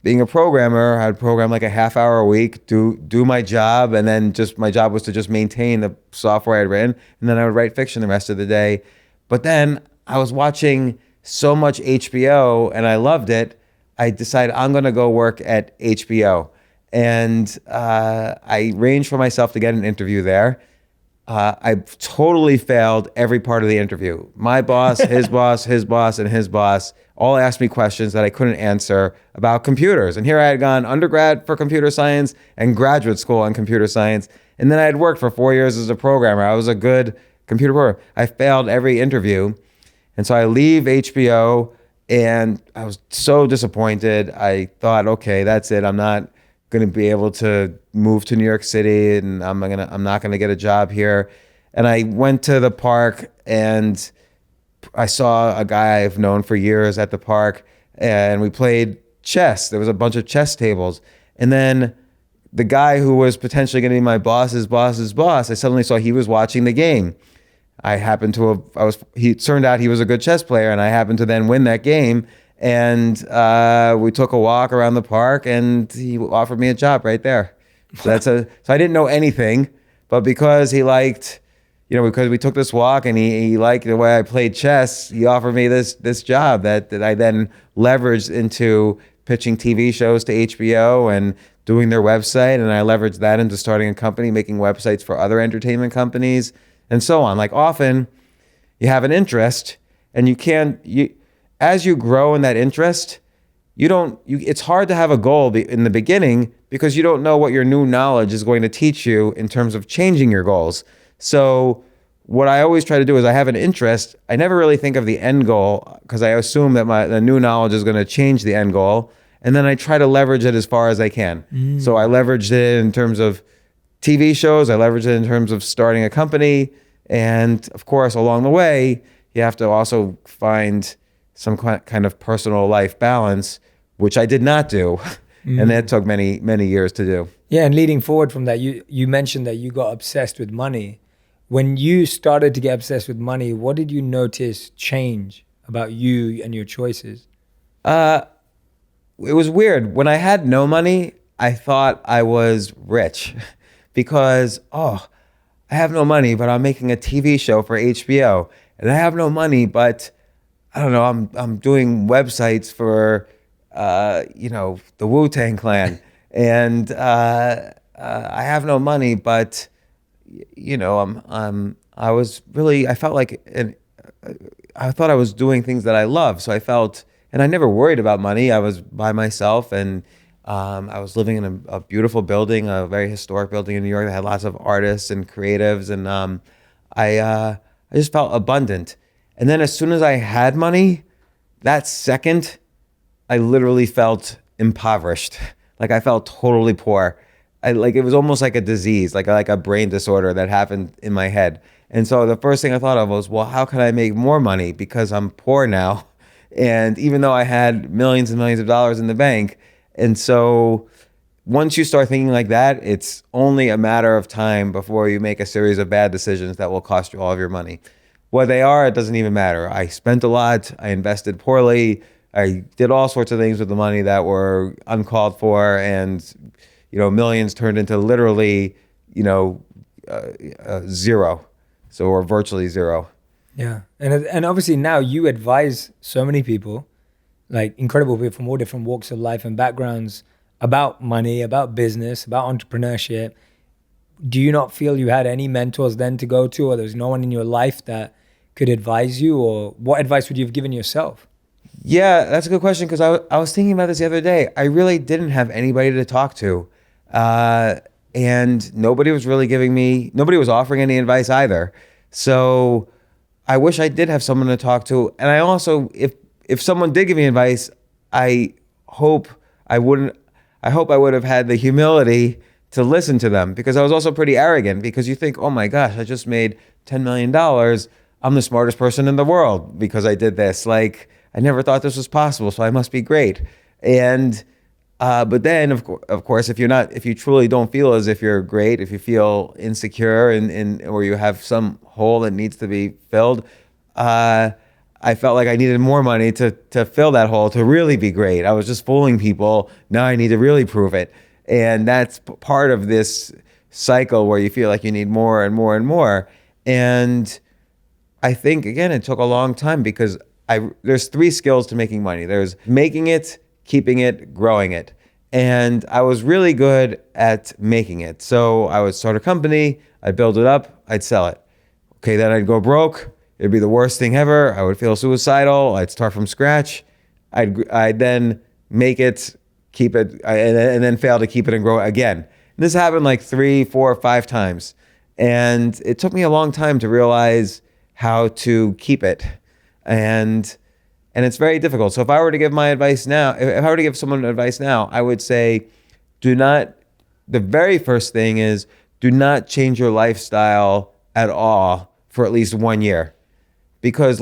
being a programmer, I'd program like a half hour a week, do my job, and then just my job was to just maintain the software I'd written, and then I would write fiction the rest of the day. But then I was watching so much HBO, and I loved it. I decided I'm going to go work at HBO, and I arranged for myself to get an interview there. I totally failed every part of the interview. My boss, his boss, his boss, and his boss all asked me questions that I couldn't answer about computers. And here I had gone undergrad for computer science and graduate school on computer science. And then I had worked for 4 years as a programmer. I was a good computer programmer. I failed every interview. And so I leave HBO, and I was so disappointed. I thought, okay, that's it. I'm not going to be able to move to New York City, and I'm not going to get a job here. And I went to the park, and I saw a guy I've known for years at the park, and we played chess. There was a bunch of chess tables. And then the guy who was potentially going to be my boss's boss's boss, I suddenly saw he was watching the game. He turned out he was a good chess player, and I happened to then win that game. And we took a walk around the park, and he offered me a job right there. So I didn't know anything, but because he liked, because we took this walk and he liked the way I played chess, he offered me this job that I then leveraged into pitching TV shows to HBO and doing their website. And I leveraged that into starting a company, making websites for other entertainment companies, and so on. Like often you have an interest, and as you grow in that interest, it's hard to have a goal in the beginning because you don't know what your new knowledge is going to teach you in terms of changing your goals. So what I always try to do is I have an interest. I never really think of the end goal because I assume that the new knowledge is going to change the end goal. And then I try to leverage it as far as I can. So I leveraged it in terms of TV shows. I leveraged it in terms of starting a company. And of course, along the way, you have to also find some kind of personal life balance, which I did not do. And that took many, many years to do. Yeah, and leading forward from that, you mentioned that you got obsessed with money. When you started to get obsessed with money, what did you notice change about you and your choices? It was weird. When I had no money, I thought I was rich because, I have no money, but I'm making a TV show for HBO. And I have no money, but I don't know, I'm doing websites for, the Wu-Tang Clan. And I have no money, but, I felt like, I thought I was doing things that I love. So I felt, and I never worried about money. I was by myself, and I was living in a beautiful building, a very historic building in New York that had lots of artists and creatives. And I just felt abundant. And then as soon as I had money, that second, I literally felt impoverished. Like I felt totally poor. Like it was almost like a disease, like a brain disorder that happened in my head. And so the first thing I thought of was, well, how can I make more money because I'm poor now? And even though I had millions and millions of dollars in the bank, and so once you start thinking like that, it's only a matter of time before you make a series of bad decisions that will cost you all of your money. What they are, it doesn't even matter. I spent a lot. I invested poorly. I did all sorts of things with the money that were uncalled for, and millions turned into literally, zero. So or virtually zero. Yeah, and obviously now you advise so many people, like incredible people from all different walks of life and backgrounds, about money, about business, about entrepreneurship. Do you not feel you had any mentors then to go to, or there's no one in your life that could advise you, or what advice would you have given yourself? Yeah, that's a good question, because I was thinking about this the other day. I really didn't have anybody to talk to. And nobody was offering any advice either. So I wish I did have someone to talk to. And I also, if someone did give me advice, I hope I would have had the humility to listen to them, because I was also pretty arrogant, because you think, oh my gosh, I just made $10 million. I'm the smartest person in the world because I did this. Like, I never thought this was possible, so I must be great. And but then, of course, if you truly don't feel as if you're great, if you feel insecure or you have some hole that needs to be filled, I felt like I needed more money to fill that hole, to really be great. I was just fooling people. Now I need to really prove it. And that's part of this cycle where you feel like you need more and more and more. And I think, again, it took a long time, because there's 3 skills to making money. There's making it, keeping it, growing it. And I was really good at making it. So I would start a company, I'd build it up, I'd sell it. Okay, then I'd go broke. It'd be the worst thing ever. I would feel suicidal. I'd start from scratch. I'd then make it, keep it, and then fail to keep it and grow it again. And this happened like 3, 4, 5 times. And it took me a long time to realize how to keep it. And it's very difficult. So if I were to give my advice now, if I were to give someone advice now, I would say, the very first thing is, do not change your lifestyle at all for at least 1 year. Because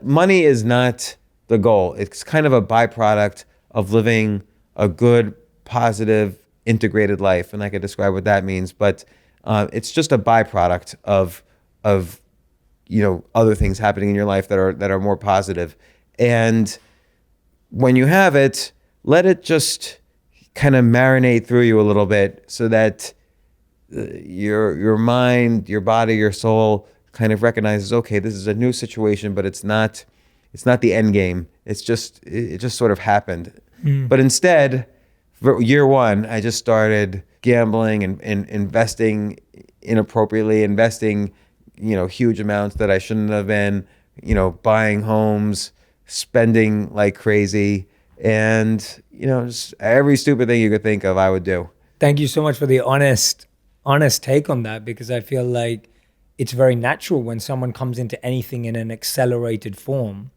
money is not the goal. It's kind of a byproduct of living a good, positive, integrated life. And I could describe what that means, but it's just a byproduct of other things happening in your life that are more positive. And when you have it, let it just kind of marinate through you a little bit, so that your mind, your body, your soul kind of recognizes, okay, this is a new situation, but it's not the end game. It just sort of happened. But instead, for year 1, I just started gambling and investing inappropriately, investing huge amounts that I shouldn't have been, buying homes, spending like crazy, and just every stupid thing you could think of, I would do. Thank you so much for the honest take on that, because I feel like it's very natural when someone comes into anything in an accelerated form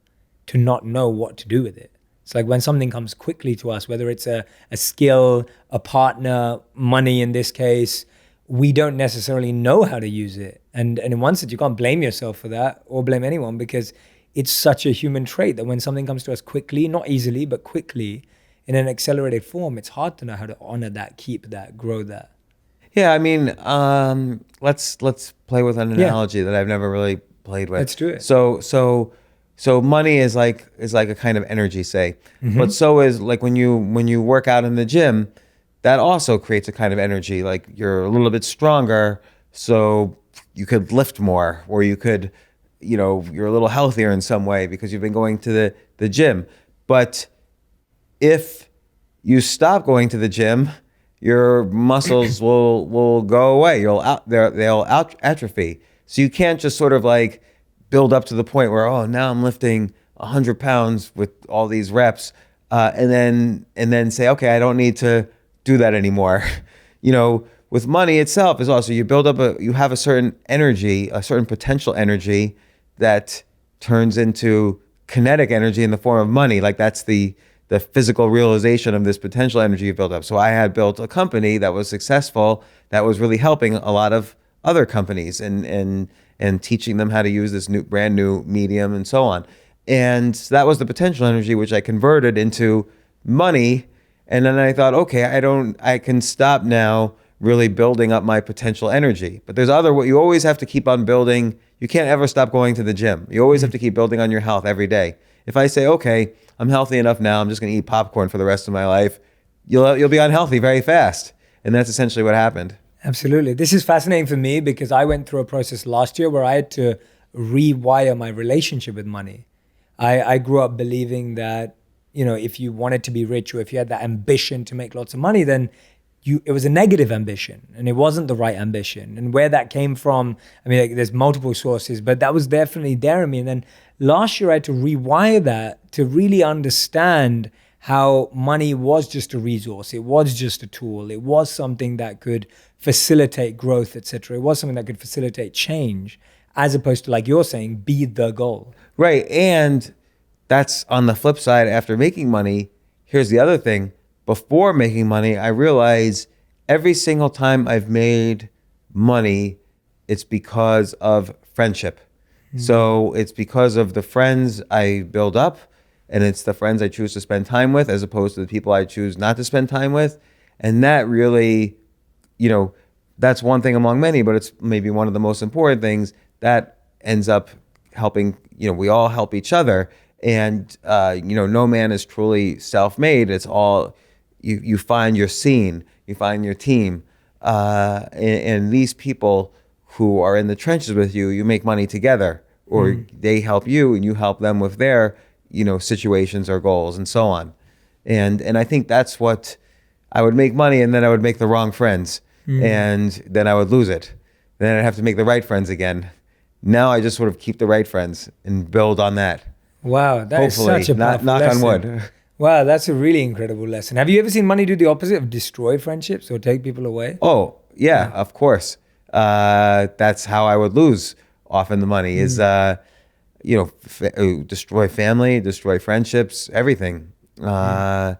to not know what to do with it. It's like when something comes quickly to us, whether it's a skill, a partner, money in this case, we don't necessarily know how to use it. And in one sense, you can't blame yourself for that, or blame anyone, because it's such a human trait that when something comes to us quickly, not easily, but quickly, in an accelerated form, it's hard to know how to honor that, keep that, grow that. Yeah, I mean, let's play with an analogy that I've never really played with. Let's do it. So money is like a kind of energy, say, but so is like when you work out in the gym, that also creates a kind of energy. Like you're a little bit stronger, so you could lift more, or you could, you're a little healthier in some way because you've been going to the gym. But if you stop going to the gym, your muscles will go away. They'll atrophy. So you can't just sort of like build up to the point where, oh, now I'm lifting 100 pounds with all these reps, and then say, okay, I don't need to do that anymore. with money itself is also you have a certain energy, a certain potential energy that turns into kinetic energy in the form of money. Like that's the physical realization of this potential energy you built up. So I had built a company that was successful, that was really helping a lot of other companies and teaching them how to use this brand new medium and so on. And that was the potential energy, which I converted into money. And then I thought, okay, I can stop now really building up my potential energy. But there's what you always have to keep on building. You can't ever stop going to the gym. You always have to keep building on your health every day. If I say, okay, I'm healthy enough now, I'm just going to eat popcorn for the rest of my life, you'll be unhealthy very fast. And that's essentially what happened. Absolutely. This is fascinating for me because I went through a process last year where I had to rewire my relationship with money. I grew up believing that, if you wanted to be rich or if you had that ambition to make lots of money, then it was a negative ambition and it wasn't the right ambition. And where that came from, there's multiple sources, but that was definitely there in me. And then last year I had to rewire that to really understand how money was just a resource. It was just a tool. It was something that could facilitate growth, etc. It was something that could facilitate change, as opposed to, like you're saying, be the goal. Right. And that's on the flip side. After making money, here's the other thing. Before making money, I realized every single time I've made money, it's because of friendship. So it's because of the friends I build up, and it's the friends I choose to spend time with as opposed to the people I choose not to spend time with. And that really, that's one thing among many, but it's maybe one of the most important things that ends up helping, we all help each other. And, no man is truly self-made. It's all, you find your scene, you find your team. And these people who are in the trenches with you, you make money together, or they help you and you help them with their, situations or goals and so on. And I think that's what I would make money, and then I would make the wrong friends, and then I would lose it. Then I'd have to make the right friends again. Now I just sort of keep the right friends and build on that. Wow, that is such a powerful knock lesson. on wood. Wow, that's a really incredible lesson. Have you ever seen money do the opposite of destroy friendships or take people away? Oh, yeah, of course. That's how I would lose often the money is, destroy family, destroy friendships, everything. That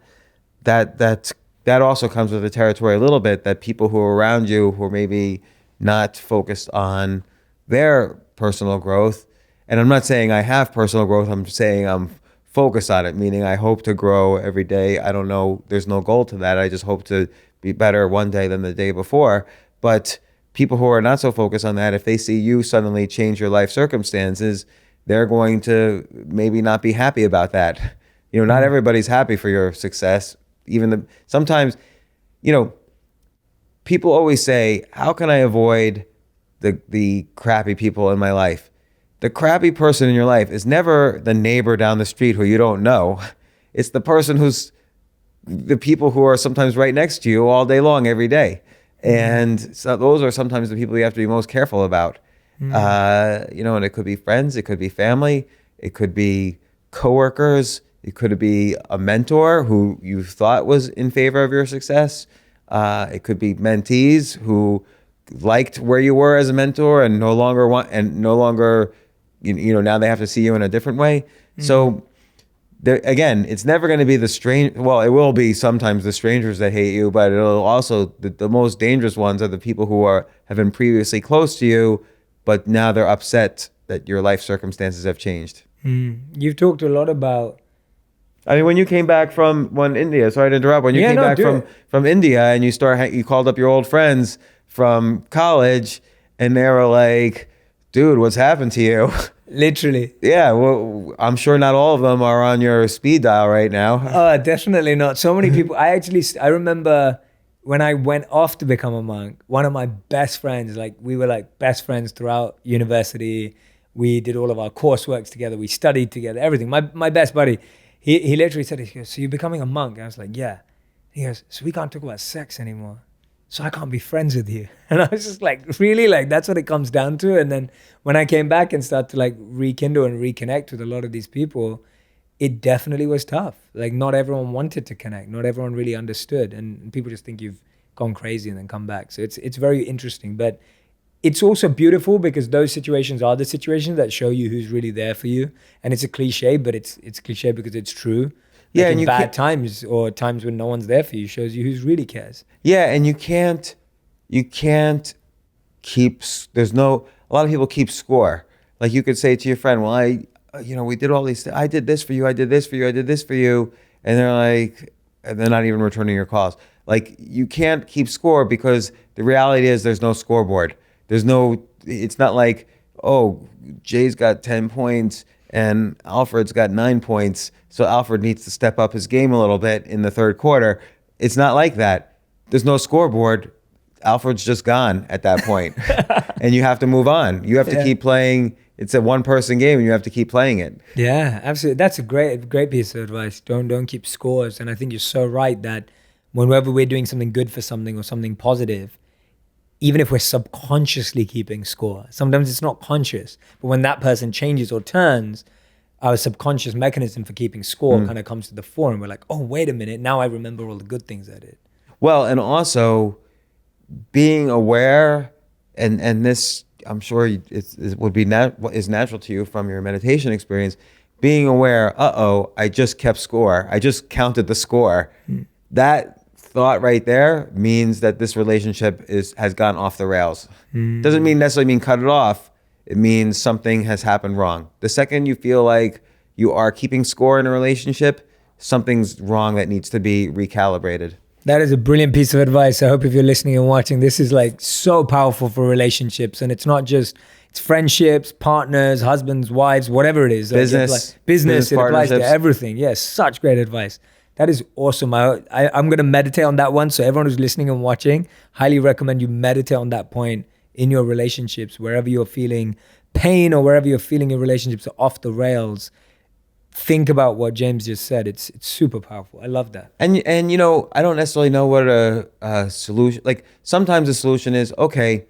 also comes with the territory a little bit, that people who are around you who are maybe not focused on their personal growth. And I'm not saying I have personal growth. I'm saying I'm focused on it, meaning I hope to grow every day. I don't know. There's no goal to that. I just hope to be better one day than the day before. But people who are not so focused on that, if they see you suddenly change your life circumstances, they're going to maybe not be happy about that. Not everybody's happy for your success. Sometimes, people always say, how can I avoid the crappy people in my life? The crappy person in your life is never the neighbor down the street who you don't know. It's the person the people who are sometimes right next to you all day long, every day. And so those are sometimes the people you have to be most careful about. And it could be friends, it could be family, it could be coworkers, it could be a mentor who you thought was in favor of your success. It could be mentees who liked where you were as a mentor and no longer now they have to see you in a different way. So again, it's never going to be it will be sometimes the strangers that hate you, but it'll also, the most dangerous ones are the people who have been previously close to you, but now they're upset that your life circumstances have changed. You've talked a lot about, when you came back from India, sorry to interrupt, when you came back from India and you called up your old friends from college and they were like, dude, what's happened to you? literally. Yeah, well, I'm sure not all of them are on your speed dial right now. Definitely not. So many people. I remember when I went off to become a monk, one of my best friends, we were best friends throughout university. We did all of our coursework together. We studied together, everything. My best buddy, he literally said, he goes, so you're becoming a monk? And I was like, yeah. He goes, so we can't talk about sex anymore. So I can't be friends with you. And I was just like, really? That's what it comes down to? And then when I came back and started to rekindle and reconnect with a lot of these people, it definitely was tough. Not everyone wanted to connect. Not everyone really understood. And people just think you've gone crazy and then come back. So it's very interesting, but it's also beautiful because those situations are the situations that show you who's really there for you. And it's a cliche, but it's cliche because it's true. Yeah, Like and in you bad times or times when no one's there for you shows you who's really cares. Yeah, and you can't keep. There's no. A lot of people keep score. Like you could say to your friend, "Well, we did all these. I did this for you. I did this for you. I did this for you," and they're like, and they're not even returning your calls. Like you can't keep score because the reality is there's no scoreboard. There's no. It's not like, oh, Jay's got 10 points and Alfred's got 9 points, so Alfred needs to step up his game a little bit in the third quarter. It's not like that. There's no scoreboard. Alfred's just gone at that point. And you have to move on. You have to keep playing. It's a one-person game and you have to keep playing it. Yeah, absolutely. That's a great piece of advice. Don't keep scores. And I think you're so right that whenever we're doing something good for something or something positive, even if we're subconsciously keeping score, sometimes it's not conscious, but when that person changes or turns, our subconscious mechanism for keeping score kind of comes to the fore and we're like, oh, wait a minute, now I remember all the good things I did. Well, and also being aware, and this I'm sure it would be is natural to you from your meditation experience, being aware, I just kept score. I just counted the score. That thought right there means that this relationship has gone off the rails. Doesn't necessarily mean cut it off. It means something has happened wrong. The second you feel like you are keeping score in a relationship, something's wrong that needs to be recalibrated. That is a brilliant piece of advice. I hope if you're listening and watching, this is like so powerful for relationships. And it's not just, it's friendships, partners, husbands, wives, whatever it is. Business It applies to partnerships. everything. Yes, such great advice. That is awesome. I'm going to meditate on that one. So everyone who's listening and watching, highly recommend you meditate on that point in your relationships, wherever you're feeling pain or wherever you're feeling your relationships are off the rails. Think about what James just said. It's super powerful. I love that. And I don't necessarily know what a solution, like sometimes the solution is, okay,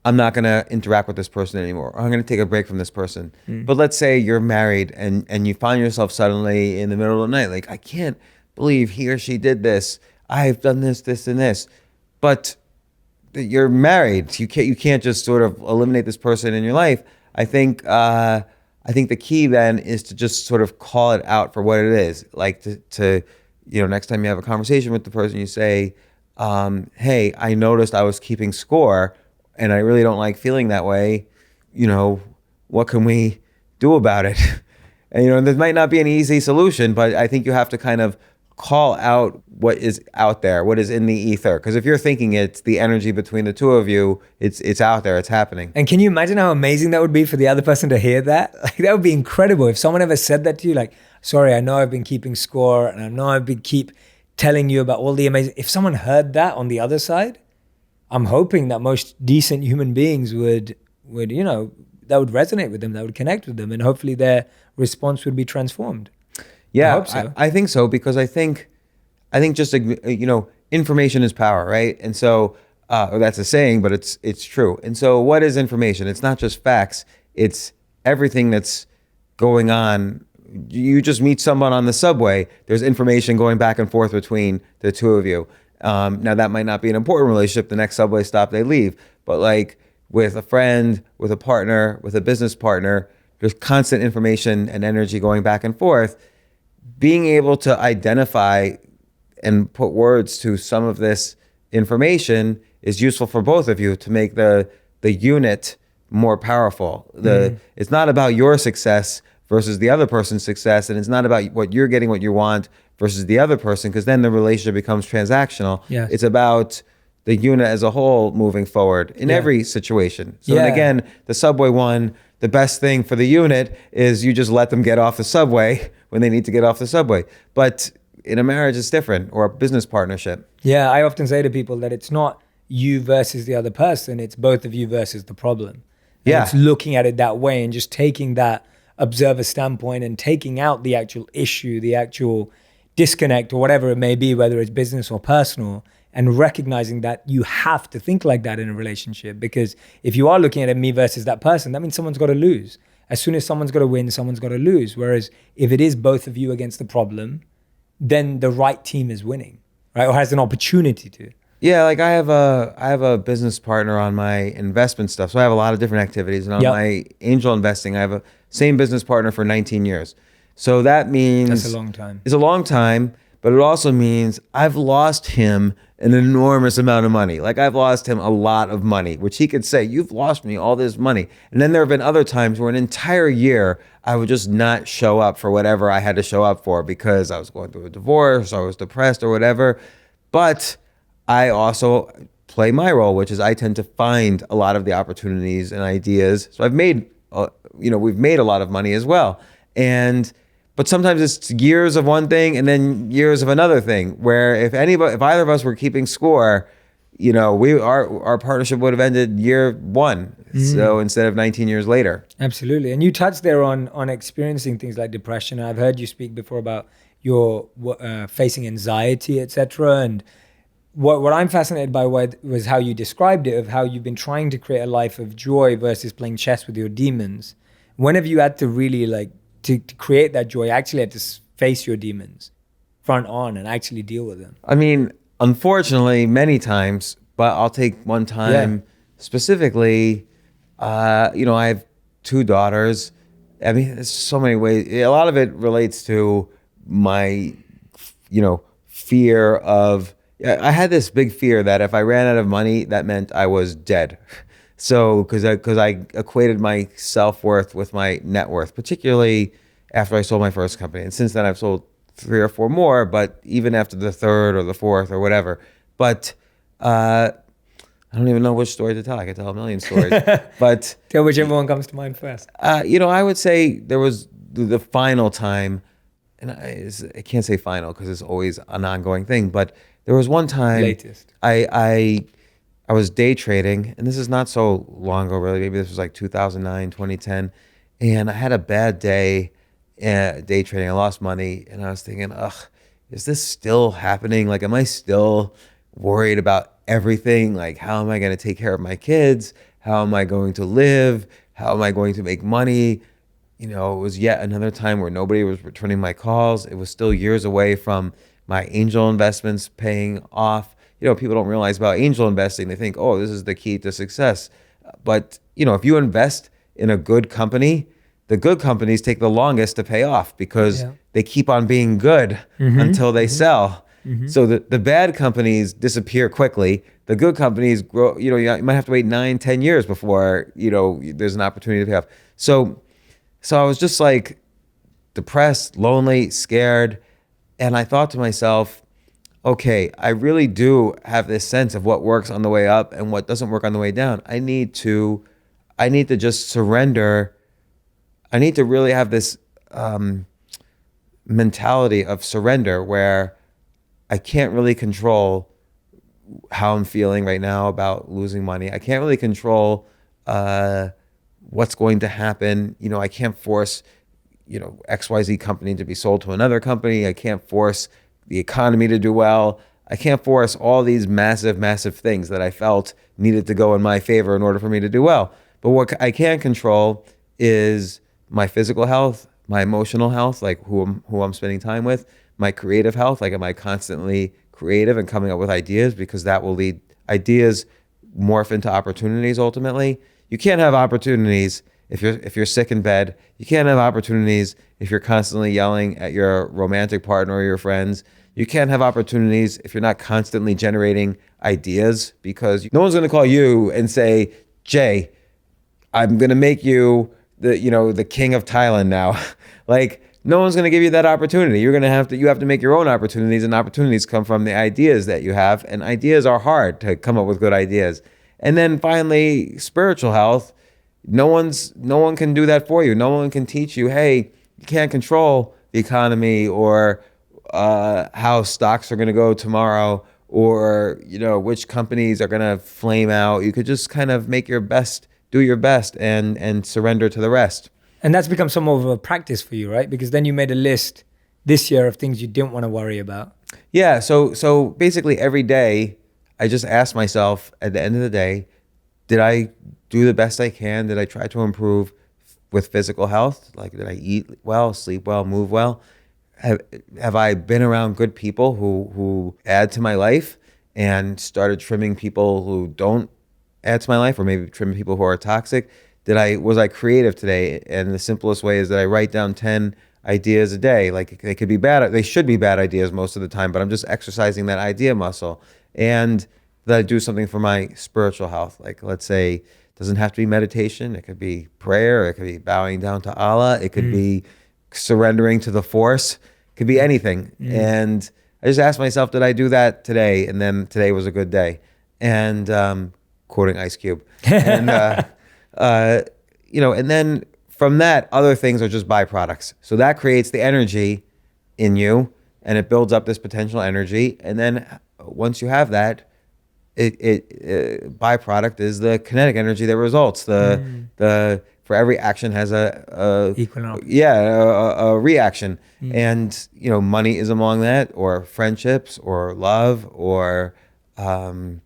I'm not going to interact with this person anymore, or I'm going to take a break from this person. But let's say you're married and you find yourself suddenly in the middle of the night, like, I can't believe he or she did this. I've done this, this, and this. But you're married. You can't just sort of eliminate this person in your life. I think the key then is to just sort of call it out for what it is. Like to next time you have a conversation with the person, you say, hey, I noticed I was keeping score and I really don't like feeling that way. What can we do about it? And there might not be an easy solution, but I think you have to kind of call out what is out there, what is in the ether. Because if you're thinking it's the energy between the two of you, it's out there, it's happening. And can you imagine how amazing that would be for the other person to hear that? Like that would be incredible. If someone ever said that to you, like, sorry, I know I've been keeping score and I know I've been keep telling you about all the amazing, if someone heard that on the other side, I'm hoping that most decent human beings would that would resonate with them, that would connect with them, and hopefully their response would be transformed. Yeah, I hope so. I think so, because I think just information is power, right? And so that's a saying, but it's true. And so what is information? It's not just facts. It's everything that's going on. You just meet someone on the subway. There's information going back and forth between the two of you. Now that might not be an important relationship. The next subway stop, they leave. But like with a friend, with a partner, with a business partner, there's constant information and energy going back and forth. Being able to identify and put words to some of this information is useful for both of you to make the unit more powerful. It's not about your success versus the other person's success, and it's not about what you're getting, what you want versus the other person, because then the relationship becomes transactional. Yes. It's about the unit as a whole moving forward in every situation. So then again, the subway one, the best thing for the unit is you just let them get off the subway when they need to get off the subway. But in a marriage, it's different, or a business partnership. Yeah, I often say to people that it's not you versus the other person, it's both of you versus the problem. And it's looking at it that way and just taking that observer standpoint and taking out the actual issue, the actual disconnect or whatever it may be, whether it's business or personal, and recognizing that you have to think like that in a relationship. Because if you are looking at it, me versus that person, that means someone's got to lose. As soon as someone's got to win, someone's got to lose. Whereas if it is both of you against the problem, then the right team is winning, right? Or has an opportunity to. Yeah, like I have a business partner on my investment stuff. So I have a lot of different activities. And on Yep. my angel investing, I have a same business partner for 19 years. So that That's a means long time. it's a long time, but it also means I've lost him an enormous amount of money. Like I've lost him a lot of money, which he could say, "You've lost me all this money." And then there have been other times where an entire year I would just not show up for whatever I had to show up for because I was going through a divorce or I was depressed or whatever. But I also play my role, which is I tend to find a lot of the opportunities and ideas. So I've made, we've made a lot of money as well. And but sometimes it's years of one thing and then years of another thing. Where if either of us were keeping score, our partnership would have ended year one. So instead of 19 years later. Absolutely. And you touched there on experiencing things like depression. I've heard you speak before about your facing anxiety, etc. And what I'm fascinated by was how you described it, of how you've been trying to create a life of joy versus playing chess with your demons. When have you had to really to create that joy, actually had to face your demons front on and actually deal with them? I mean, unfortunately, many times, but I'll take one time specifically. I have two daughters. I mean, there's so many ways. A lot of it relates to my, fear of. I had this big fear that if I ran out of money, that meant I was dead. So, because I equated my self-worth with my net worth, particularly after I sold my first company. And since then, I've sold 3 or 4 more, but even after the third or the fourth or whatever. But I don't even know which story to tell. I could tell a million stories. But Tell whichever one comes to mind first. I would say there was the final time, and I can't say final because it's always an ongoing thing, but there was one time Latest. I was day trading, and this is not so long ago, really. Maybe this was like 2009, 2010, and I had a bad day day trading. I lost money, and I was thinking, ugh, is this still happening? Like, am I still worried about everything? Like, how am I going to take care of my kids? How am I going to live? How am I going to make money? It was yet another time where nobody was returning my calls. It was still years away from my angel investments paying off. People don't realize about angel investing. They think, oh, this is the key to success. But, if you invest in a good company, the good companies take the longest to pay off because they keep on being good until they sell. So the bad companies disappear quickly. The good companies grow, you might have to wait 9, 10 years before, there's an opportunity to pay off. So I was just like depressed, lonely, scared. And I thought to myself, okay, I really do have this sense of what works on the way up and what doesn't work on the way down. I need to just surrender. I need to really have this mentality of surrender where I can't really control how I'm feeling right now about losing money. I can't really control what's going to happen. I can't force, XYZ company to be sold to another company. I can't force the economy to do well. I can't force all these massive, massive things that I felt needed to go in my favor in order for me to do well. But what I can control is my physical health, my emotional health, like who I'm spending time with, my creative health, like am I constantly creative and coming up with ideas, because that will lead ideas morph into opportunities ultimately. You can't have opportunities if you're sick in bed. You can't have opportunities if you're constantly yelling at your romantic partner or your friends. You can't have opportunities if you're not constantly generating ideas, because no one's going to call you and say, Jay, I'm going to make you the king of Thailand now. Like, no one's going to give you that opportunity. You have to make your own opportunities, and opportunities come from the ideas that you have, and ideas are hard to come up with good ideas. And then finally, spiritual health. No one can do that for you. No one can teach you, hey, you can't control the economy or how stocks are going to go tomorrow, or which companies are going to flame out. You could just kind of do your best and surrender to the rest. And that's become some of a practice for you, right? Because then you made a list this year of things you didn't want to worry about. Yeah, so basically every day I just ask myself at the end of the day, did I do the best I can? Did I try to improve with physical health? Like, did I eat well, sleep well, move well? Have I been around good people who add to my life? and started trimming people who don't add to my life, or maybe trimming people who are toxic? Was I creative today? And the simplest way is that I write down 10 ideas a day. Like, they could be bad, they should be bad ideas most of the time, but I'm just exercising that idea muscle. And that I do something for my spiritual health. Like, let's say, it doesn't have to be meditation. It could be prayer. It could be bowing down to Allah. It could be surrendering to the force. It could be anything. And I just asked myself, did I do that today? And then today was a good day. And quoting Ice Cube. And, and then from that, other things are just byproducts. So that creates the energy in you, and it builds up this potential energy. And then once you have that, byproduct is the kinetic energy that results. The for every action has a equal and opposite. a reaction. And money is among that, or friendships, or love, or other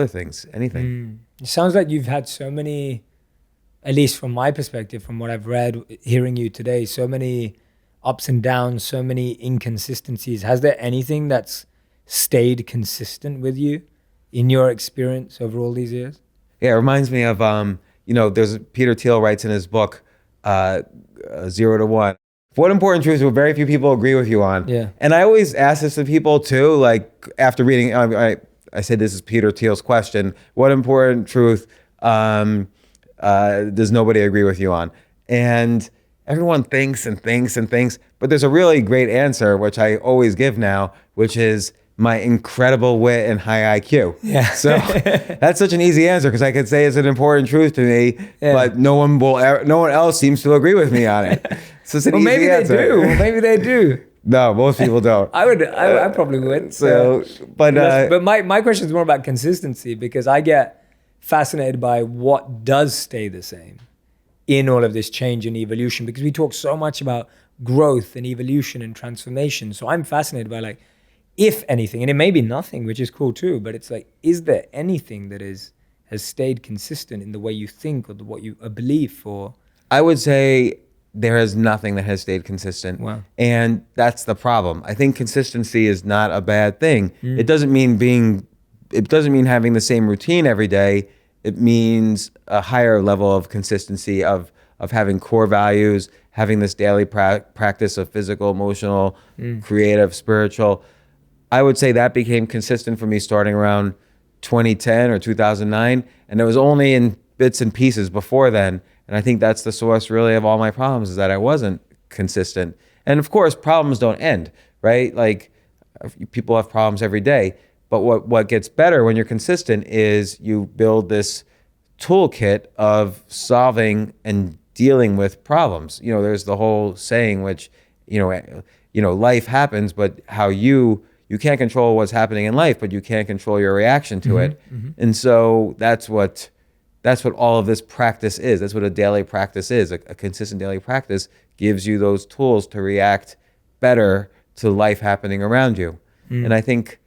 things, anything. It sounds like you've had so many, at least from my perspective, from what I've read, hearing you today, so many ups and downs, so many inconsistencies. Has there anything that's stayed consistent with you in your experience over all these years? Yeah, it reminds me of, there's Peter Thiel writes in his book, 0 to 1. What important truths will very few people agree with you on? Yeah. And I always ask this to people too, like after reading, I said, this is Peter Thiel's question. What important truth does nobody agree with you on? And everyone thinks and thinks and thinks, but there's a really great answer, which I always give now, which is my incredible wit and high IQ. Yeah. So that's such an easy answer, because I could say it's an important truth to me, but no one else seems to agree with me on it. So it's an easy answer. They do. Well, maybe they do. No, most people don't. I probably would. So, but my question is more about consistency, because I get fascinated by what does stay the same in all of this change and evolution, because we talk so much about growth and evolution and transformation. So I'm fascinated by, like, if anything, and it may be nothing, which is cool too, but it's like, is there anything that has stayed consistent in the way you think or what you believe for? I would say there is nothing that has stayed consistent. Wow. And that's the problem. I think consistency is not a bad thing. It doesn't mean having the same routine every day. It means a higher level of consistency of having core values, having this daily practice of physical, emotional, creative, spiritual. I would say that became consistent for me starting around 2010 or 2009. And it was only in bits and pieces before then. And I think that's the source really of all my problems, is that I wasn't consistent. And of course, problems don't end, right? Like, people have problems every day. But what gets better when you're consistent is you build this toolkit of solving and dealing with problems. There's the whole saying, which, life happens, but how you can't control what's happening in life, but you can control your reaction to it. And so that's what all of this practice is. That's what a daily practice is. A consistent daily practice gives you those tools to react better to life happening around you. And I think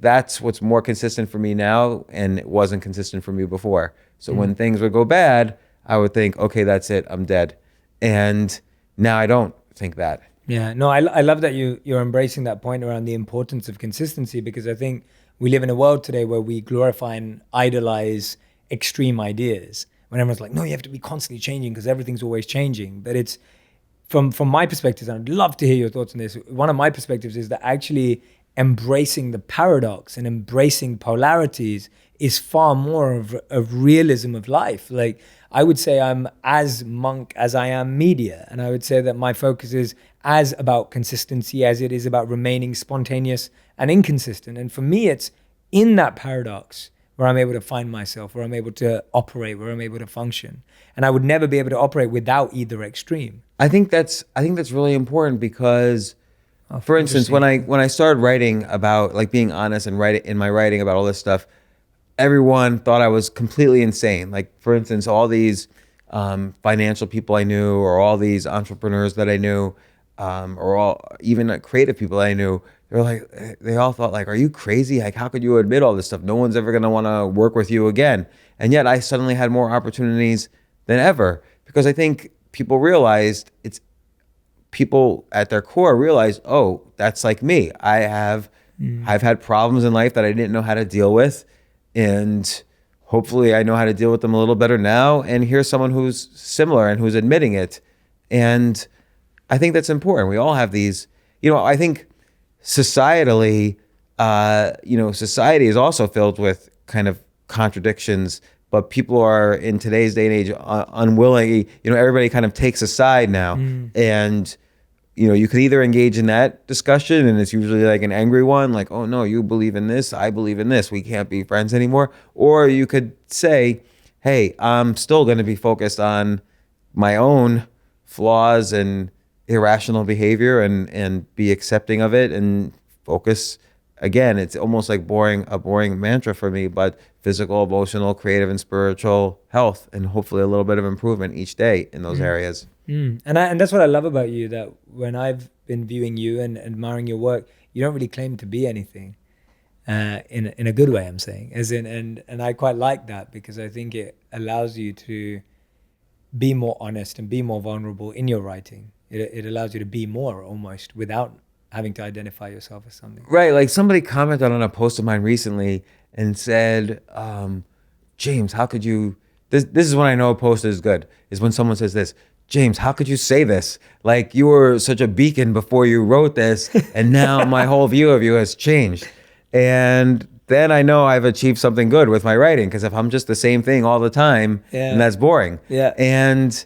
that's what's more consistent for me now, and it wasn't consistent for me before. So when things would go bad, I would think, okay, that's it, I'm dead. And now I don't think that. Yeah, no, I love that you're embracing that point around the importance of consistency, because I think we live in a world today where we glorify and idolize extreme ideas. When everyone's like, no, you have to be constantly changing because everything's always changing. But it's, from my perspective, and I'd love to hear your thoughts on this, one of my perspectives is that actually embracing the paradox and embracing polarities is far more of realism of life. Like, I would say I'm as monk as I am media. And I would say that my focus is as about consistency as it is about remaining spontaneous and inconsistent. And for me, it's in that paradox where I'm able to find myself, where I'm able to operate, where I'm able to function. And I would never be able to operate without either extreme. I think that's really important, because for instance, when I started writing about, like, being honest and in my writing about all this stuff, everyone thought I was completely insane. Like, for instance, all these financial people I knew, or all these entrepreneurs that I knew, or all even creative people I knew, they all thought, like, are you crazy? Like, how could you admit all this stuff? No one's ever going to want to work with you again. And yet I suddenly had more opportunities than ever, because I think people at their core realized, oh, that's like me. I have I've had problems in life that I didn't know how to deal with, and hopefully I know how to deal with them a little better now. And here's someone who's similar and who's admitting it. And I think that's important. We all have these, I think societally, society is also filled with kind of contradictions, but people are in today's day and age unwilling, everybody kind of takes a side now. And you could either engage in that discussion, and it's usually like an angry one, like, oh no, you believe in this, I believe in this, we can't be friends anymore. Or you could say, hey, I'm still going to be focused on my own flaws and irrational behavior and be accepting of it and focus. Again, it's almost like a boring mantra for me, but physical, emotional, creative, and spiritual health, and hopefully a little bit of improvement each day in those areas. And that's what I love about you, that when I've been viewing you and admiring your work, you don't really claim to be anything in a good way, I'm saying. And I quite like that, because I think it allows you to be more honest and be more vulnerable in your writing. It allows you to be more, almost, without having to identify yourself as something. Right, like somebody commented on a post of mine recently and said, James, how could you, this is when I know a post is good, is when someone says this, James, how could you say this? Like, you were such a beacon before you wrote this, and now my whole view of you has changed. And then I know I've achieved something good with my writing, because if I'm just the same thing all the time, then that's boring. Yeah. And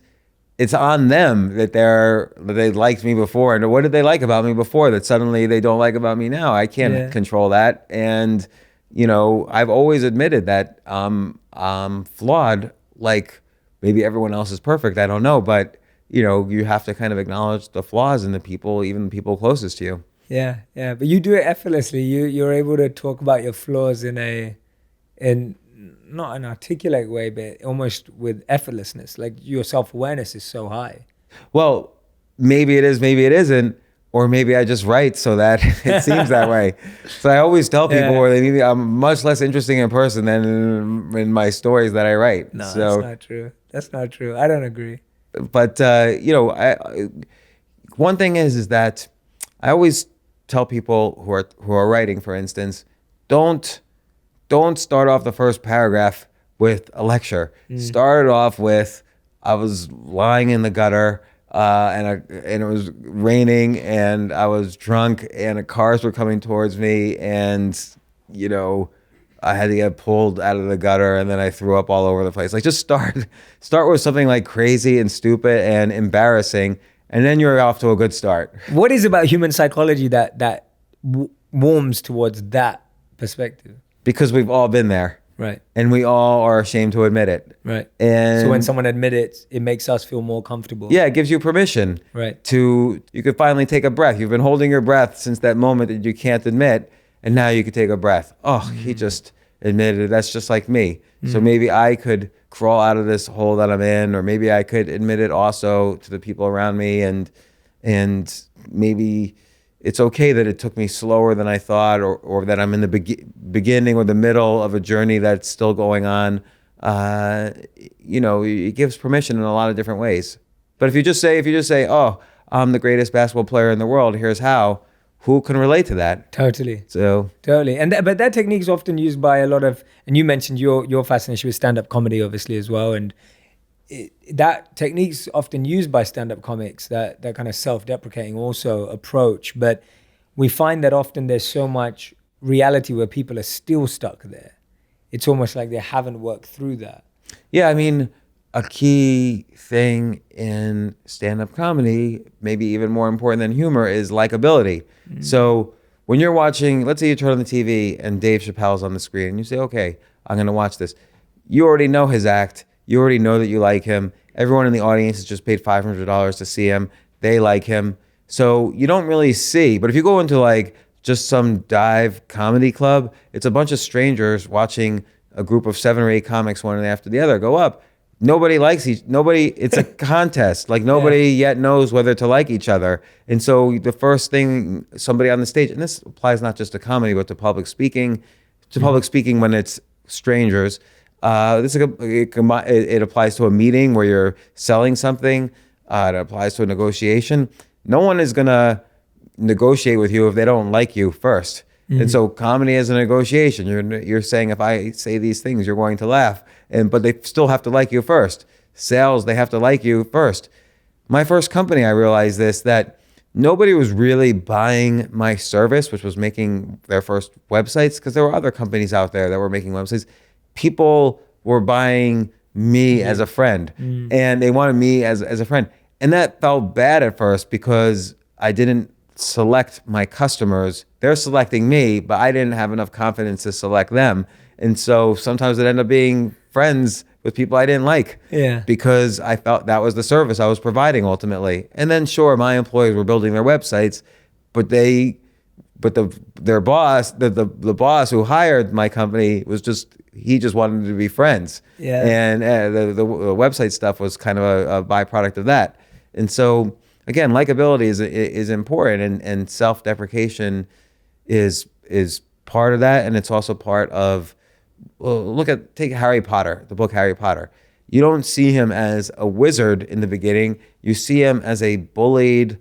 it's on them that they liked me before, and what did they like about me before that suddenly they don't like about me now? I can't control that. And I've always admitted that I'm flawed. Like, maybe everyone else is perfect, I don't know, but you have to kind of acknowledge the flaws in the people, even the people closest to you. Yeah, but you do it effortlessly. You're able to talk about your flaws in not an articulate way, but almost with effortlessness. Like, your self-awareness is so high. Well, maybe it is, maybe it isn't, or maybe I just write so that it seems that way. So I always tell people, I'm much less interesting in person than in my stories that I write. No, that's not true. That's not true. I don't agree. But one thing is that I always tell people who are writing, for instance, don't start off the first paragraph with a lecture. Start it off with, I was lying in the gutter, and it was raining, and I was drunk, and cars were coming towards me, and I had to get pulled out of the gutter, and then I threw up all over the place. Like, just start with something like crazy and stupid and embarrassing, and then you're off to a good start. What is about human psychology that warms towards that perspective? Because we've all been there. Right. And we all are ashamed to admit it. Right. And so when someone admits it, it makes us feel more comfortable. Yeah, it gives you permission. Right. You could finally take a breath. You've been holding your breath since that moment that you can't admit, and now you could take a breath. Oh, he just admitted it. That's just like me. So maybe I could crawl out of this hole that I'm in, or maybe I could admit it also to the people around me, and maybe it's okay that it took me slower than I thought, or that I'm in the beginning or the middle of a journey that's still going on. It gives permission in a lot of different ways. But if you just say, oh, I'm the greatest basketball player in the world, here's how, who can relate to that? Totally. So totally. But that technique is often used by a lot of, and you mentioned your fascination with stand-up comedy, obviously, as well. And that technique's often used by stand-up comics, that kind of self-deprecating also approach. But we find that often there's so much reality where people are still stuck there. It's almost like they haven't worked through that. Yeah, I mean, a key thing in stand-up comedy, maybe even more important than humor, is likability. So when you're watching, let's say you turn on the TV and Dave Chappelle's on the screen, and you say, okay, I'm going to watch this. You already know his act. You already know that you like him. Everyone in the audience has just paid $500 to see him. They like him. So you don't really see. But if you go into like just some dive comedy club, it's a bunch of strangers watching a group of 7 or 8 comics, one after the other, go up. Nobody likes nobody. It's a contest. Like, nobody yet knows whether to like each other. And so the first thing somebody on the stage, and this applies not just to comedy, but to public speaking, when it's strangers. It applies to a meeting where you're selling something. It applies to a negotiation. No one is gonna negotiate with you if they don't like you first. And so comedy is a negotiation. You're saying, if I say these things, you're going to laugh. But they still have to like you first. Sales, they have to like you first. My first company, I realized this, that nobody was really buying my service, which was making their first websites, because there were other companies out there that were making websites. People were buying me as a friend, and they wanted me as a friend. And that felt bad at first because I didn't select my customers. They're selecting me, but I didn't have enough confidence to select them. And so sometimes it ended up being friends with people I didn't like, because I felt that was the service I was providing ultimately. And then sure, my employees were building their websites, but their boss, the boss who hired my company he just wanted to be friends. And the website stuff was kind of a byproduct of that. And so again, likability is important, and self-deprecation is part of that, and it's also part of, take Harry Potter, the book Harry Potter. You don't see him as a wizard in the beginning. You see him as a bullied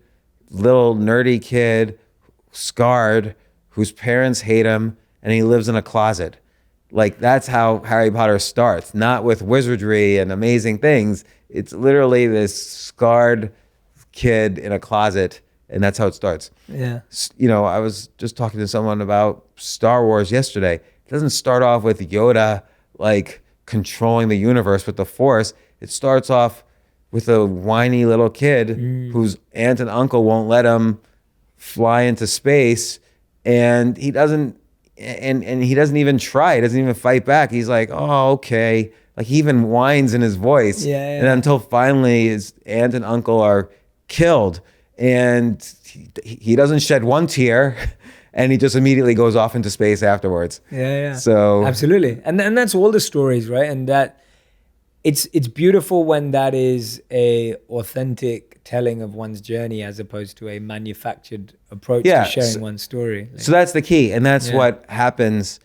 little nerdy kid, scarred, whose parents hate him, and he lives in a closet. Like, that's how Harry Potter starts, not with wizardry and amazing things. It's literally this scarred kid in a closet, and that's how it starts. I was just talking to someone about Star Wars yesterday. It doesn't start off with Yoda like controlling the universe with the Force. It starts off with a whiny little kid whose aunt and uncle won't let him fly into space, and he doesn't even try. He doesn't even fight back. He's like, oh, okay. Like, he even whines in his voice. And until finally his aunt and uncle are killed, and he doesn't shed one tear, and he just immediately goes off into space afterwards. So absolutely. And that's all the stories, right? And that it's beautiful when that is a authentic telling of one's journey, as opposed to a manufactured approach to sharing one's story. So that's the key, and that's what happens.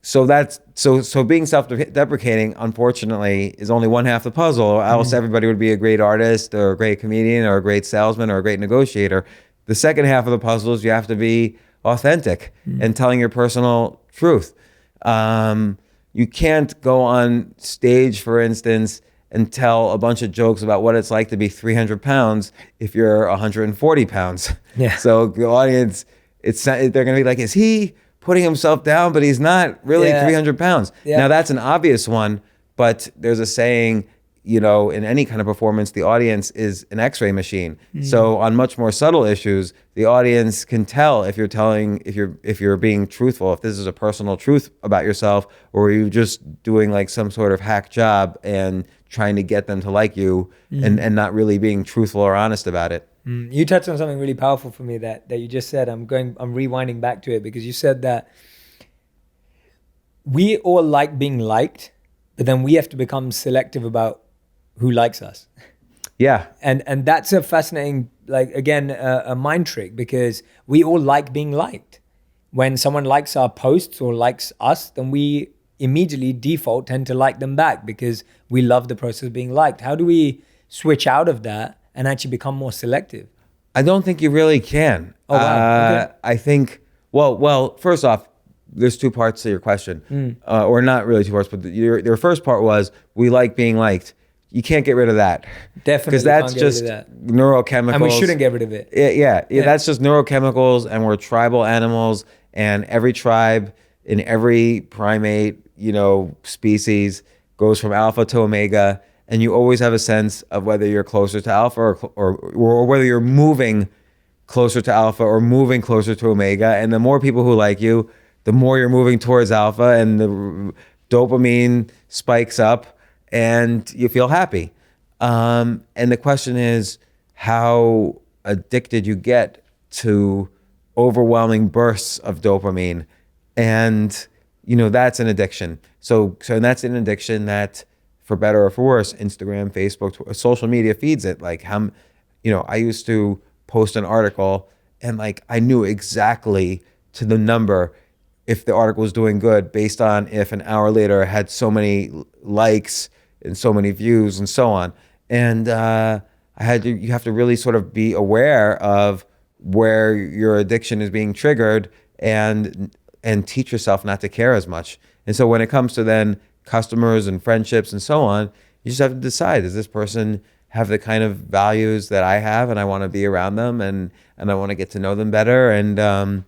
So being self-deprecating, unfortunately, is only one half the puzzle, or else everybody would be a great artist or a great comedian or a great salesman or a great negotiator. The second half of the puzzle is you have to be authentic and telling your personal truth. You can't go on stage, for instance, and tell a bunch of jokes about what it's like to be 300 pounds if you're 140 pounds. So the audience, they're going to be like, is he putting himself down? But he's not really 300 pounds. Now, that's an obvious one, but there's a saying, in any kind of performance, the audience is an X-ray machine. So on much more subtle issues, the audience can tell if you're being truthful, if this is a personal truth about yourself, or you're just doing like some sort of hack job and trying to get them to like you, and not really being truthful or honest about it. You touched on something really powerful for me that you just said. I'm rewinding back to it, because you said that we all like being liked, but then we have to become selective about who likes us. And that's a fascinating, a mind trick, because we all like being liked. When someone likes our posts or likes us, then we immediately default tend to like them back, because we love the process of being liked. How do we switch out of that and actually become more selective? I don't think you really can. Oh, wow. Okay. I think, well, first off, there's two parts to your question, or not really two parts, but your first part was, we like being liked. You can't get rid of that. Definitely. Because that's just neurochemicals. And we shouldn't get rid of it. Yeah, that's just neurochemicals, and we're tribal animals, and every tribe in every primate, species goes from alpha to omega, and you always have a sense of whether you're closer to alpha or whether you're moving closer to alpha or moving closer to omega. And the more people who like you, the more you're moving towards alpha, and the dopamine spikes up, and you feel happy. And the question is how addicted you get to overwhelming bursts of dopamine. And, that's an addiction. So that's an addiction that, for better or for worse, Instagram, Facebook, social media feeds it. Like, I used to post an article, and I knew exactly to the number if the article was doing good based on if an hour later it had so many likes and so many views and so on. And you have to really sort of be aware of where your addiction is being triggered, and teach yourself not to care as much. And so when it comes to then customers and friendships and so on, you just have to decide, does this person have the kind of values that I have, and I want to be around them, and I want to get to know them better, and I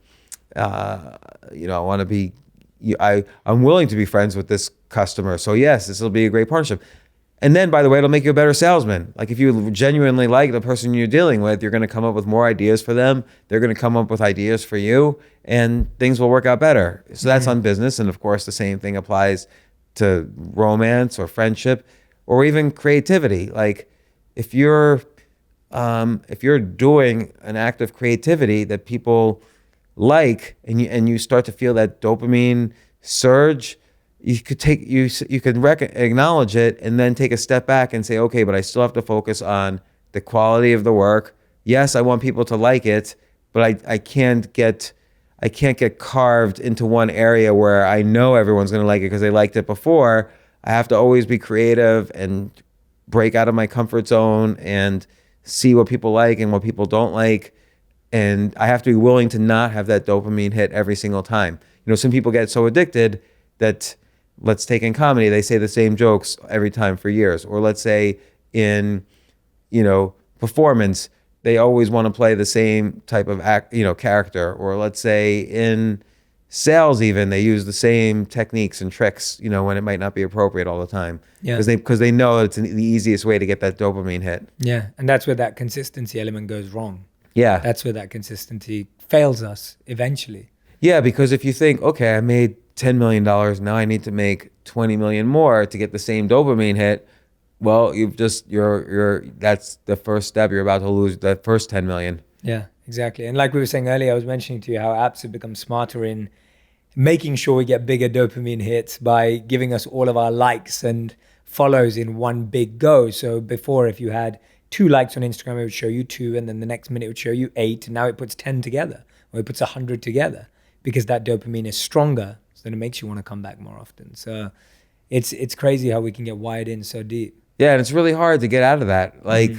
want to be, I'm willing to be friends with this customer. So yes, this will be a great partnership. And then, by the way, it'll make you a better salesman. Like if you genuinely like the person you're dealing with, you're going to come up with more ideas for them. They're going to come up with ideas for you, and things will work out better. So that's on business. And of course, the same thing applies to romance or friendship or even creativity. Like if you're doing an act of creativity that people like, and you start to feel that dopamine surge, you could acknowledge it and then take a step back and say, okay, but I still have to focus on the quality of the work. Yes, I want people to like it, but I can't get carved into one area where I know everyone's going to like it because they liked it before. I have to always be creative and break out of my comfort zone and see what people like and what people don't like. And I have to be willing to not have that dopamine hit every single time. Some people get so addicted that, let's take in comedy, they say the same jokes every time for years. Or let's say in, performance, they always want to play the same type of character. Or let's say in sales, even they use the same techniques and tricks, when it might not be appropriate all the time. Yeah. Because they know it's the easiest way to get that dopamine hit. Yeah, and that's where that consistency element goes wrong. Yeah. That's where that consistency fails us eventually. Yeah, because if you think, okay, I made $10 million, now I need to make 20 million more to get the same dopamine hit. Well, that's the first step. You're about to lose that first 10 million. Yeah, exactly. And like we were saying earlier, I was mentioning to you how apps have become smarter in making sure we get bigger dopamine hits by giving us all of our likes and follows in one big go. So before, if you had 2 likes on Instagram, it would show you 2, and then the next minute it would show you 8, and now it puts 10 together, or it puts 100 together, because that dopamine is stronger. So then it makes you want to come back more often. So it's crazy how we can get wired in so deep. Yeah, and it's really hard to get out of that. Like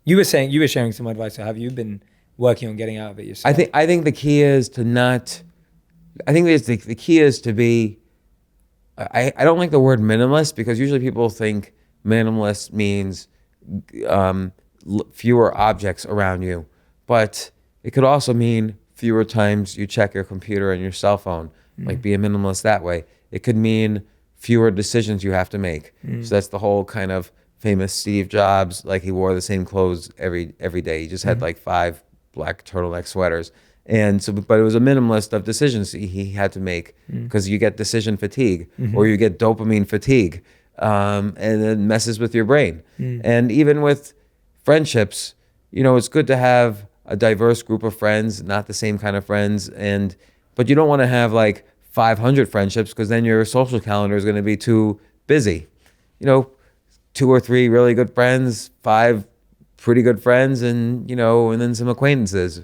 you were sharing some advice. So have you been working on getting out of it yourself? I think the key is to not. I think the key is to be. I don't like the word minimalist, because usually people think minimalist means fewer objects around you, but it could also mean fewer times you check your computer and your cell phone. Like be a minimalist that way. It could mean fewer decisions you have to make. So that's the whole kind of famous Steve Jobs, like he wore the same clothes every day. He just had like 5 black turtleneck sweaters. And so, but it was a minimalist of decisions he had to make, because you get decision fatigue or you get dopamine fatigue, and it messes with your brain. And even with friendships, it's good to have a diverse group of friends, not the same kind of friends. But you don't want to have like 500 friendships, because then your social calendar is going to be too busy. 2 or 3 really good friends, 5 pretty good friends, and then some acquaintances.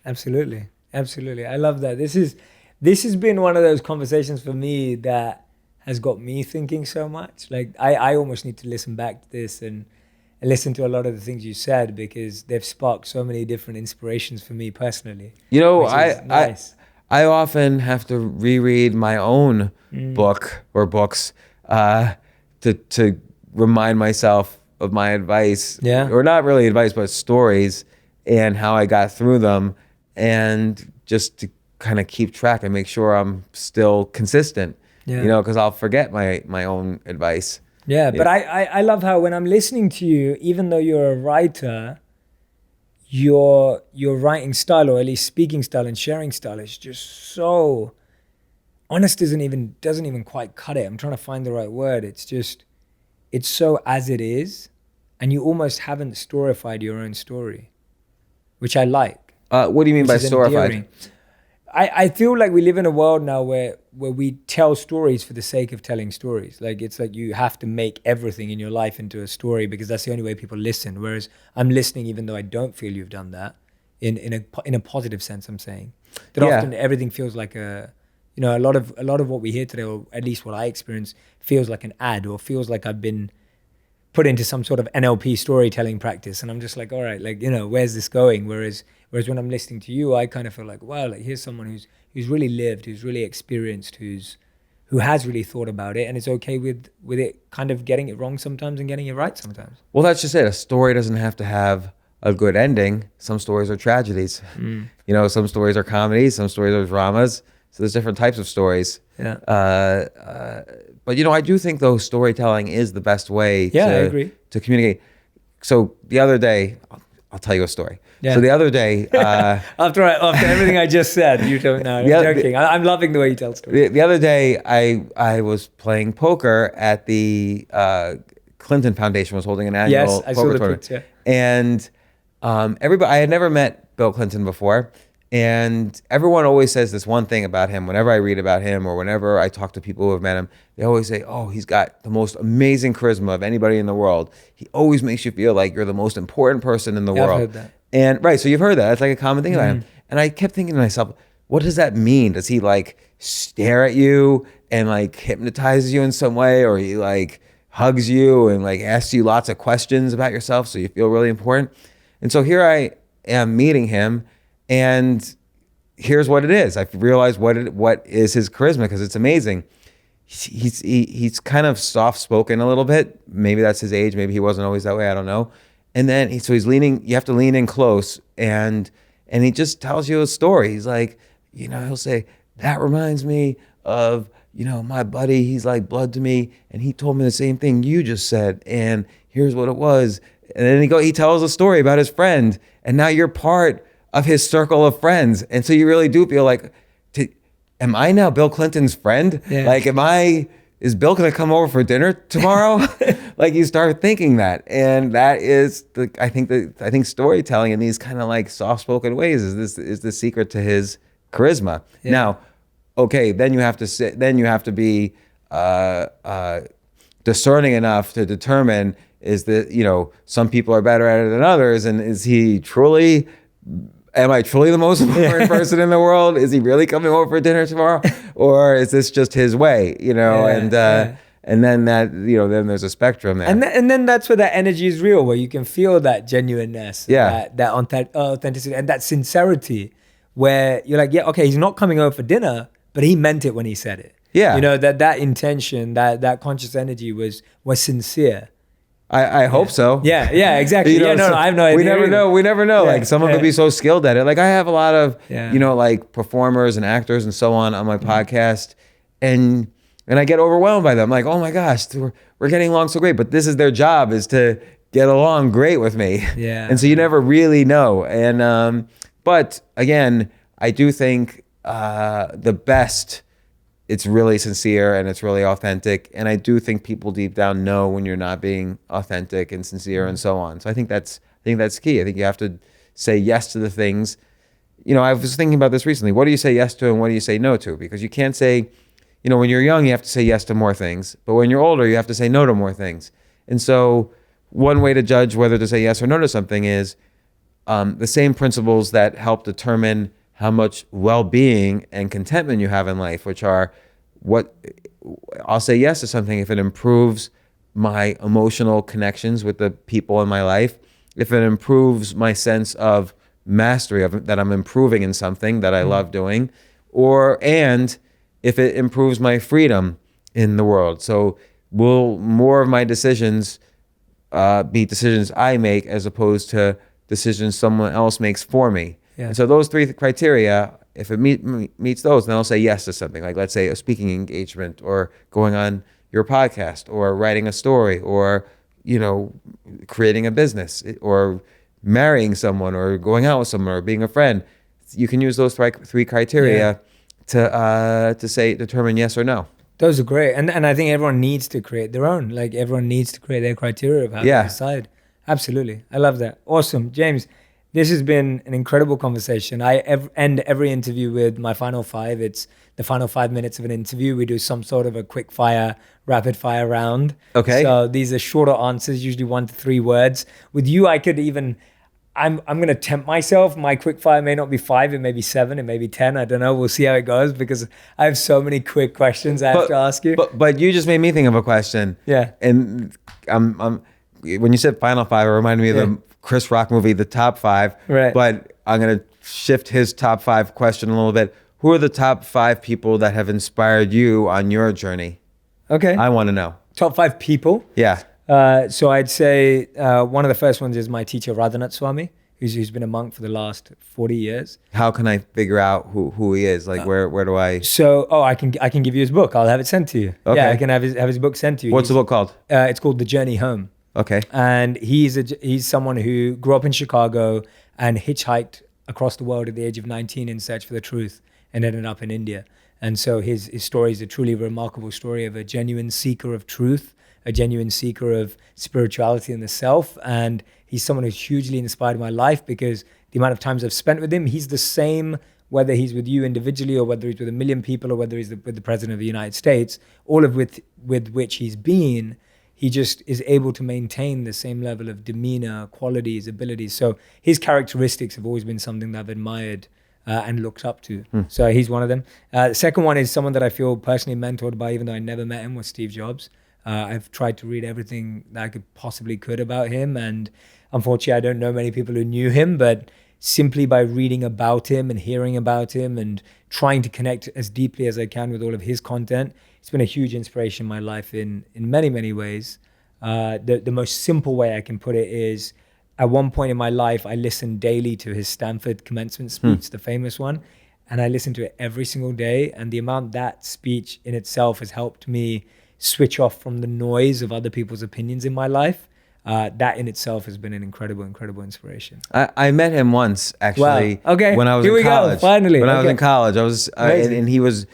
Absolutely. I love that. This has been one of those conversations for me that has got me thinking so much. Like I almost need to listen back to this and listen to a lot of the things you said, because they've sparked so many different inspirations for me personally. Nice. I often have to reread my own book or books to remind myself of my advice. Yeah. Or not really advice, but stories and how I got through them, and just to kind of keep track and make sure I'm still consistent. Yeah. Because I'll forget my own advice. Yeah, but I love how when I'm listening to you, even though you're a writer, your writing style, or at least speaking style and sharing style, is just so honest. Doesn't even quite cut it. I'm trying to find the right word. It's so as it is, and you almost haven't storified your own story, which I like. What do you mean by storified? Endearing. I feel like we live in a world now where we tell stories for the sake of telling stories. Like it's like you have to make everything in your life into a story, because that's the only way people listen. Whereas I'm listening even though I don't feel you've done that in a positive sense. I'm saying that often everything feels like a lot of what we hear today, or at least what I experience, feels like an ad, or feels like I've been put into some sort of NLP storytelling practice. And I'm just like, all right, like, where's this going? Whereas when I'm listening to you, I kind of feel like, wow, like here's someone who's really lived, who's really experienced, who has really thought about it, and is okay with it kind of getting it wrong sometimes and getting it right sometimes. Well, that's just it. A story doesn't have to have a good ending. Some stories are tragedies. Some stories are comedies, some stories are dramas. So there's different types of stories. Yeah. But I do think though storytelling is the best way I agree. to communicate. So the other day, I'll tell you a story. Yeah. So the other day, after everything I just said, you don't know. I'm joking. I'm loving the way you tell stories. The other day, I was playing poker at the Clinton Foundation was holding an annual I poker saw the tournament, tweets, yeah. and everybody, I had never met Bill Clinton before. And everyone always says this one thing about him. Whenever I read about him or whenever I talk to people who have met him, they always say, oh, he's got the most amazing charisma of anybody in the world. He always makes you feel like you're the most important person in the world. I've heard that. And right, so you've heard that. It's like a common thing about him. And I kept thinking to myself, what does that mean? Does he like stare at you and like hypnotizes you in some way? Or he like hugs you and like asks you lots of questions about yourself so you feel really important? And so here I am meeting him, and here's what it is. I've realized what is his charisma, because it's amazing. He's kind of soft spoken a little bit. Maybe that's his age. Maybe he wasn't always that way. I don't know. And then he's leaning. You have to lean in close, and he just tells you a story. He's like, he'll say, that reminds me of my buddy. He's like blood to me, and he told me the same thing you just said. And here's what it was. And then he tells a story about his friend, and now you're part of his circle of friends. And so you really do feel like, am I now Bill Clinton's friend? Yeah. Like, is Bill gonna come over for dinner tomorrow? Like, you start thinking that. And that is I think storytelling in these kind of like soft-spoken ways is the secret to his charisma. Yeah. Now, okay, then you have to be discerning enough to determine, is that, some people are better at it than others, and am I truly the most important person in the world? Is he really coming over for dinner tomorrow? Or is this just his way, and then then there's a spectrum there. And then that's where that energy is real, where you can feel that genuineness, that authenticity and that sincerity, where you're like, yeah, okay, he's not coming over for dinner, but he meant it when he said it. Yeah. That intention, that conscious energy was sincere. I hope so. Yeah, exactly. I have no idea. We never know. Yeah, like, someone could be so skilled at it. Like, I have a lot of, Yeah. like performers and actors and so on my podcast, and I get overwhelmed by them. Like, oh my gosh, we're getting along so great, but this is their job, is to get along great with me. Yeah. And so you never really know. And but again, I do think the best, it's really sincere and it's really authentic. And I do think people deep down know when you're not being authentic and sincere and so on. So I think that's key. I think you have to say yes to the things. I was thinking about this recently. What do you say yes to and what do you say no to? Because you can't say, when you're young, you have to say yes to more things. But when you're older, you have to say no to more things. And so one way to judge whether to say yes or no to something is the same principles that help determine how much well-being and contentment you have in life, which are, what I'll say yes to something if it improves my emotional connections with the people in my life, if it improves my sense of mastery of that I'm improving in something that I love doing, and if it improves my freedom in the world. So will more of my decisions be decisions I make as opposed to decisions someone else makes for me? Yeah. And so those three criteria, if it meets those, then I'll say yes to something. Like, let's say a speaking engagement, or going on your podcast, or writing a story, or creating a business, or marrying someone, or going out with someone, or being a friend. You can use those three criteria to determine yes or no. Those are great, and I think everyone needs to create their own. Like, everyone needs to create their criteria of how to decide. Absolutely, I love that. Awesome, James. This has been an incredible conversation. I end every interview with my final five. It's the final 5 minutes of an interview. We do some sort of a quick fire, rapid fire round. Okay. So these are shorter answers, usually 1 to 3 words. With you, I could even, I'm going to tempt myself. My quick fire may not be 5, it may be 7, it may be 10. I don't know. We'll see how it goes, because I have so many quick questions I have to ask you. But you just made me think of a question. Yeah. And when you said final five, it reminded me of the Chris Rock movie, The Top Five. Right. But I'm going to shift his top five question a little bit. Who are the top five people that have inspired you on your journey? Okay. I want to know. Top five people. Yeah. So I'd say one of the first ones is my teacher Radhanath Swami, who's been a monk for the last 40 years. How can I figure out who he is? Like where do I? So I can give you his book. I'll have it sent to you. Okay. Yeah, I can have his book sent to you. What's the book called? It's called The Journey Home. Okay. And he's someone who grew up in Chicago and hitchhiked across the world at the age of 19 in search for the truth and ended up in India. And so his story is a truly remarkable story of a genuine seeker of truth, a genuine seeker of spirituality and the self. And he's someone who's hugely inspired my life because the amount of times I've spent with him, he's the same whether he's with you individually or whether he's with a million people or whether he's with the President of the United States, all of with which he's been, he just is able to maintain the same level of demeanor, qualities, abilities. So his characteristics have always been something that I've admired and looked up to. So he's one of them. The second one is someone that I feel personally mentored by, even though I never met him, was Steve Jobs. I've tried to read everything that I could about him. And unfortunately, I don't know many people who knew him, but simply by reading about him and hearing about him and trying to connect as deeply as I can with all of his content, it's been a huge inspiration in my life in many, many ways. The most simple way I can put it is, at one point in my life, I listened daily to his Stanford commencement speech, the famous one, and I listened to it every single day. And the amount that speech in itself has helped me switch off from the noise of other people's opinions in my life. That in itself has been an incredible inspiration. I met him once actually. Wow. Okay. When I was Here in college. Go. Finally. When I was in college, I was and he was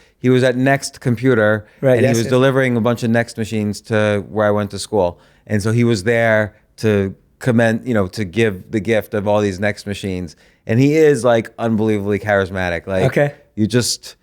at Next Computer, right, and he was delivering a bunch of Next machines to where I went to school, and so he was there to to give the gift of all these Next machines, and he is like unbelievably charismatic. Like you just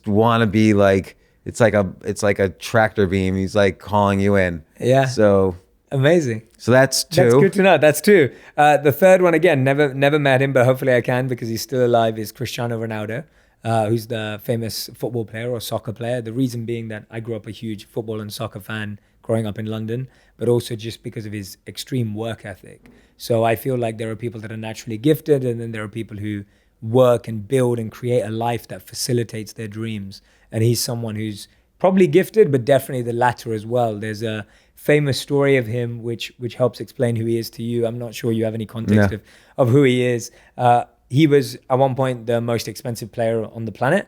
want to be like, it's like a tractor beam. He's like calling you in. Yeah. So amazing. So that's two. That's good to know. That's two. The third one, again, never met him, but hopefully I can because he's still alive, is Cristiano Ronaldo, who's the famous football player or soccer player. The reason being that I grew up a huge football and soccer fan growing up in London, but also just because of his extreme work ethic. So I feel like there are people that are naturally gifted, and then there are people who work and build and create a life that facilitates their dreams. And he's someone who's probably gifted, but definitely the latter as well. There's a famous story of him which helps explain who he is to you. I'm not sure you have any context of who he is. He was at one point the most expensive player on the planet,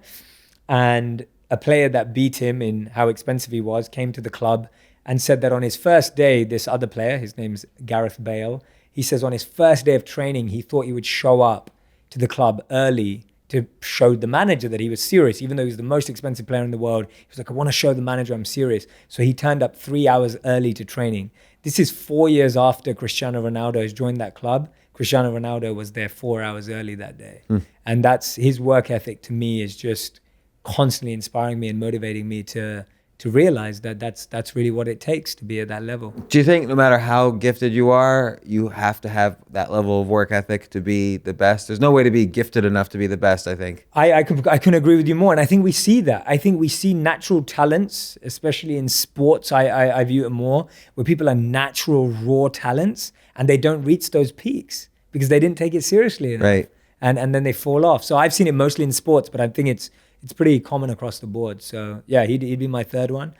and a player that beat him in how expensive he was came to the club and said that on his first day, this other player, his name's Gareth Bale, he says on his first day of training, he thought he would show up to the club early to show the manager that he was serious, even though he was the most expensive player in the world. He was like, I want to show the manager I'm serious. So he turned up 3 hours early to training. This is 4 years after Cristiano Ronaldo has joined that club. Cristiano Ronaldo was there 4 hours early that day. And that's his work ethic to me is just constantly inspiring me and motivating me to realize that that's really what it takes to be at that level. Do you think no matter how gifted you are, you have to have that level of work ethic to be the best? There's no way to be gifted enough to be the best, I think. I couldn't agree with you more. And I think we see that. I think we see natural talents, especially in sports, I view it more, where people are natural, raw talents, and they don't reach those peaks because they didn't take it seriously enough. Right. And then they fall off. So I've seen it mostly in sports, but I think it's pretty common across the board. So yeah, he'd be my third one.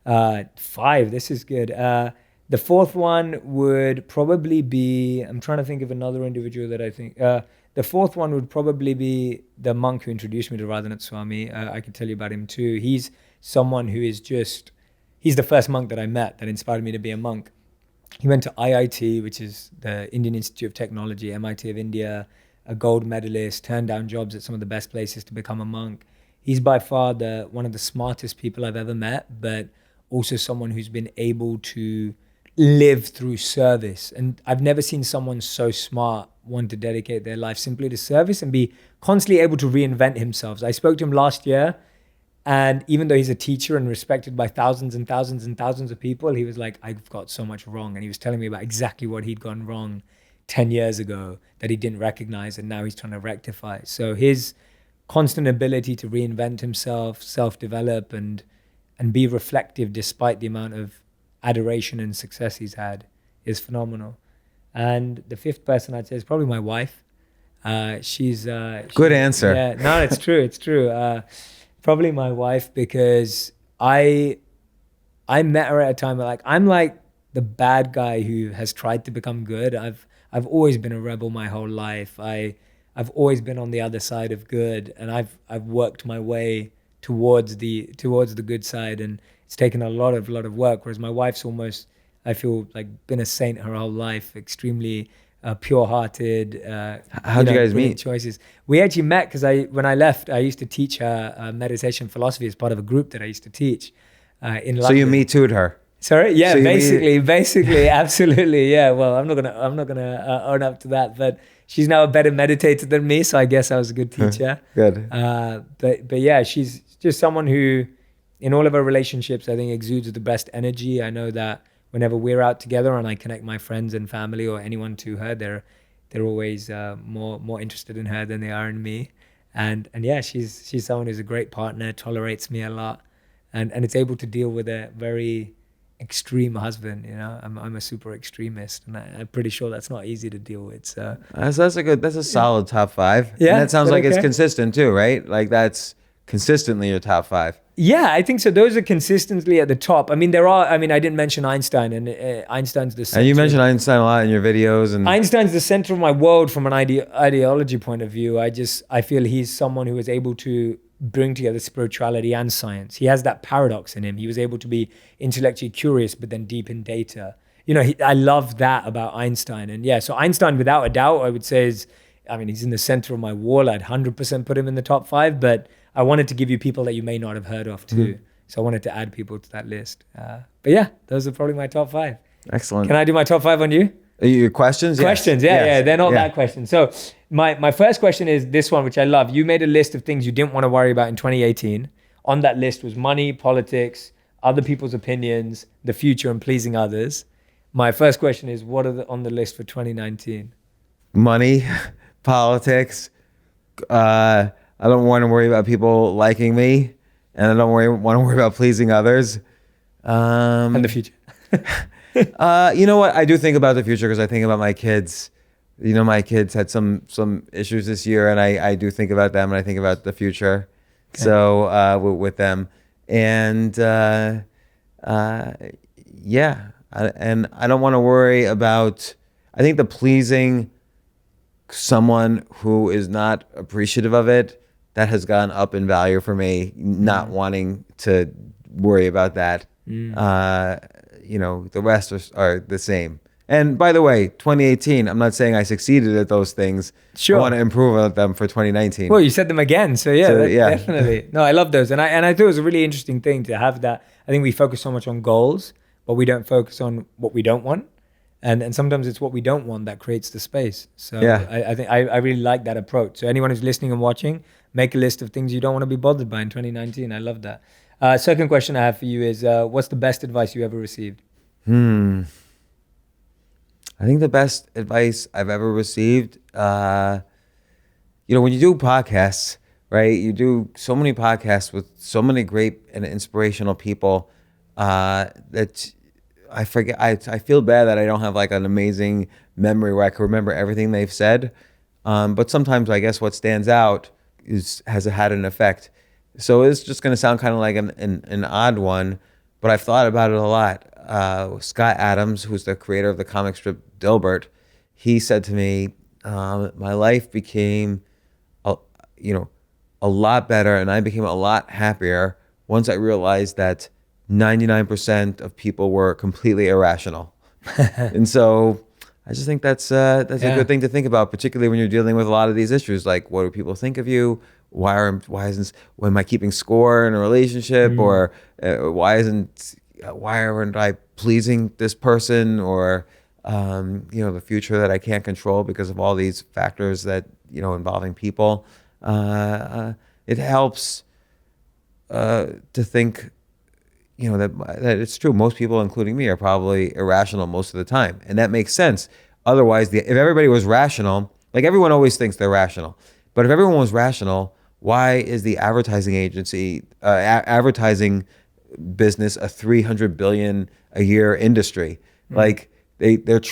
5, this is good. The fourth one would probably be, I'm trying to think of another individual that I think, the fourth one would probably be the monk who introduced me to Radhanath Swami. I can tell you about him too. He's someone who is he's the first monk that I met that inspired me to be a monk. He went to IIT, which is the Indian Institute of Technology, MIT of India, a gold medalist, turned down jobs at some of the best places to become a monk. He's by far one of the smartest people I've ever met, but also someone who's been able to live through service. And I've never seen someone so smart want to dedicate their life simply to service and be constantly able to reinvent himself. I spoke to him last year, and even though he's a teacher and respected by thousands and thousands and thousands of people, he was like, I've got so much wrong. And he was telling me about exactly what he'd gone wrong 10 years ago that he didn't recognize, and now he's trying to rectify. So his constant ability to reinvent himself, self-develop, and be reflective despite the amount of adoration and success he's had is phenomenal. And the fifth person I'd say is probably my wife. She's Good answer. Yeah, no, it's true. It's true. Probably my wife, because I met her at a time where, like, I'm like the bad guy who has tried to become good. I've always been a rebel my whole life. I've always been on the other side of good, and I've worked my way towards the good side, and it's taken a lot of work. Whereas my wife's almost, I feel like, been a saint her whole life, extremely pure-hearted. How'd you guys meet? Choices. We actually met because when I left, I used to teach her meditation philosophy as part of a group that I used to teach in London. So you Me Too'd her. Sorry, yeah, So basically, absolutely, yeah. Well, I'm not gonna own up to that, but she's now a better meditator than me, so I guess I was a good teacher. Good. But yeah, she's just someone who, in all of her relationships, I think exudes the best energy. I know that whenever we're out together and I connect my friends and family or anyone to her, they're always more interested in her than they are in me. And yeah, she's someone who's a great partner, tolerates me a lot, and it's able to deal with a very extreme husband. I'm a super extremist, and I'm pretty sure that's not easy to deal with. So that's a solid top 5. Yeah, And that sounds like okay? it's consistent too, right? Like that's consistently your top 5. yeah, I think so. Those are consistently at the top. I mean, I didn't mention Einstein, and Einstein's the center. And you mentioned Einstein a lot in your videos, and Einstein's the center of my world from an ideology point of view. I feel he's someone who is able to bring together spirituality and science. He has that paradox in him. He was able to be intellectually curious, but then deep in data. I love that about Einstein. And yeah, so Einstein, without a doubt, I would say he's in the center of my wall. I'd 100% put him in the top 5, but I wanted to give you people that you may not have heard of too. Mm-hmm. So I wanted to add people to that list. But yeah, those are probably my top 5. Excellent. Can I do my top 5 on you? Your questions? Questions, yes. Yeah. They're not that question. So my first question is this one, which I love. You made a list of things you didn't want to worry about in 2018. On that list was money, politics, other people's opinions, the future, and pleasing others. My first question is, what are on the list for 2019? Money, politics. I don't want to worry about people liking me, and I don't want to worry about pleasing others. And the future. You know what? I do think about the future because I think about my kids. My kids had some issues this year, and I do think about them, and I think about the future. Okay. So with them, and yeah, and I don't want to worry about. I think the pleasing someone who is not appreciative of it, that has gone up in value for me. Not wanting to worry about that. The rest are the same. And by the way, 2018, I'm not saying I succeeded at those things. Sure. I want to improve on them for 2019. Well, you said them again. So yeah, yeah. Definitely. No, I love those. And I thought it was a really interesting thing to have that. I think we focus so much on goals, but we don't focus on what we don't want. And sometimes it's what we don't want that creates the space. So yeah. I think I really like that approach. So anyone who's listening and watching, make a list of things you don't want to be bothered by in 2019. I love that. Second question I have for you is, what's the best advice you ever received? I think the best advice I've ever received, when you do podcasts, right? You do so many podcasts with so many great and inspirational people that I forget. I feel bad that I don't have like an amazing memory where I can remember everything they've said. But sometimes I guess what stands out has had an effect. So it's just going to sound kind of like an odd one, but I've thought about it a lot. Scott Adams, who's the creator of the comic strip Dilbert, he said to me, my life became a lot better, and I became a lot happier once I realized that 99% of people were completely irrational. And so I just think that's a good thing to think about, particularly when you're dealing with a lot of these issues, like what do people think of you? Why am I keeping score in a relationship, or why aren't I pleasing this person, or the future that I can't control because of all these factors that involving people. It helps to think that it's true. Most people, including me, are probably irrational most of the time, and that makes sense. Otherwise, if everybody was rational, like everyone always thinks they're rational, but if everyone was rational, why is the advertising advertising business a $300 billion a year industry? Like they're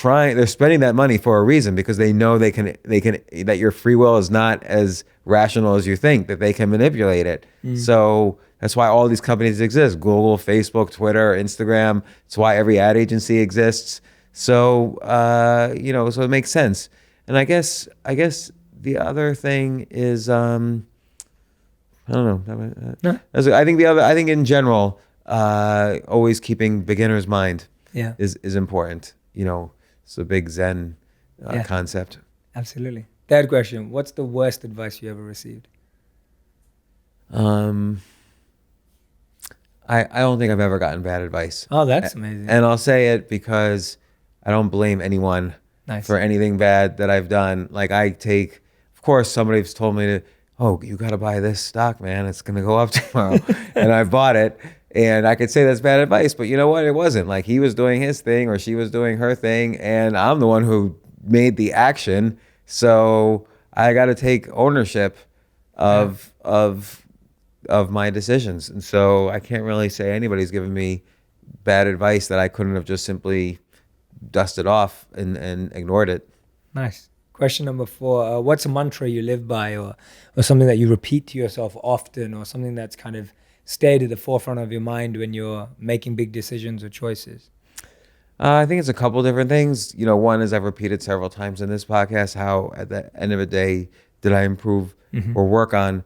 spending that money for a reason, because they know they can that your free will is not as rational as you think, that they can manipulate it. So that's why all these companies exist: Google, Facebook, Twitter, Instagram. It's why every ad agency exists. So so it makes sense. And I guess the other thing is I don't know. No. I think in general, always keeping beginner's mind is important. It's a big Zen concept. Absolutely. Third question: what's the worst advice you ever received? I don't think I've ever gotten bad advice. Oh, that's amazing. And I'll say it because I don't blame anyone for anything bad that I've done. Like, of course, somebody's told me you got to buy this stock, man. It's going to go up tomorrow. And I bought it. And I could say that's bad advice, but you know what? It wasn't. Like, he was doing his thing or she was doing her thing, and I'm the one who made the action. So I got to take ownership of my decisions. And so I can't really say anybody's given me bad advice that I couldn't have just simply dusted off and ignored it. Nice. Question number 4, what's a mantra you live by, or something that you repeat to yourself often, or something that's kind of stayed at the forefront of your mind when you're making big decisions or choices? I think it's a couple different things. One is, I've repeated several times in this podcast, how at the end of the day, did I improve or work on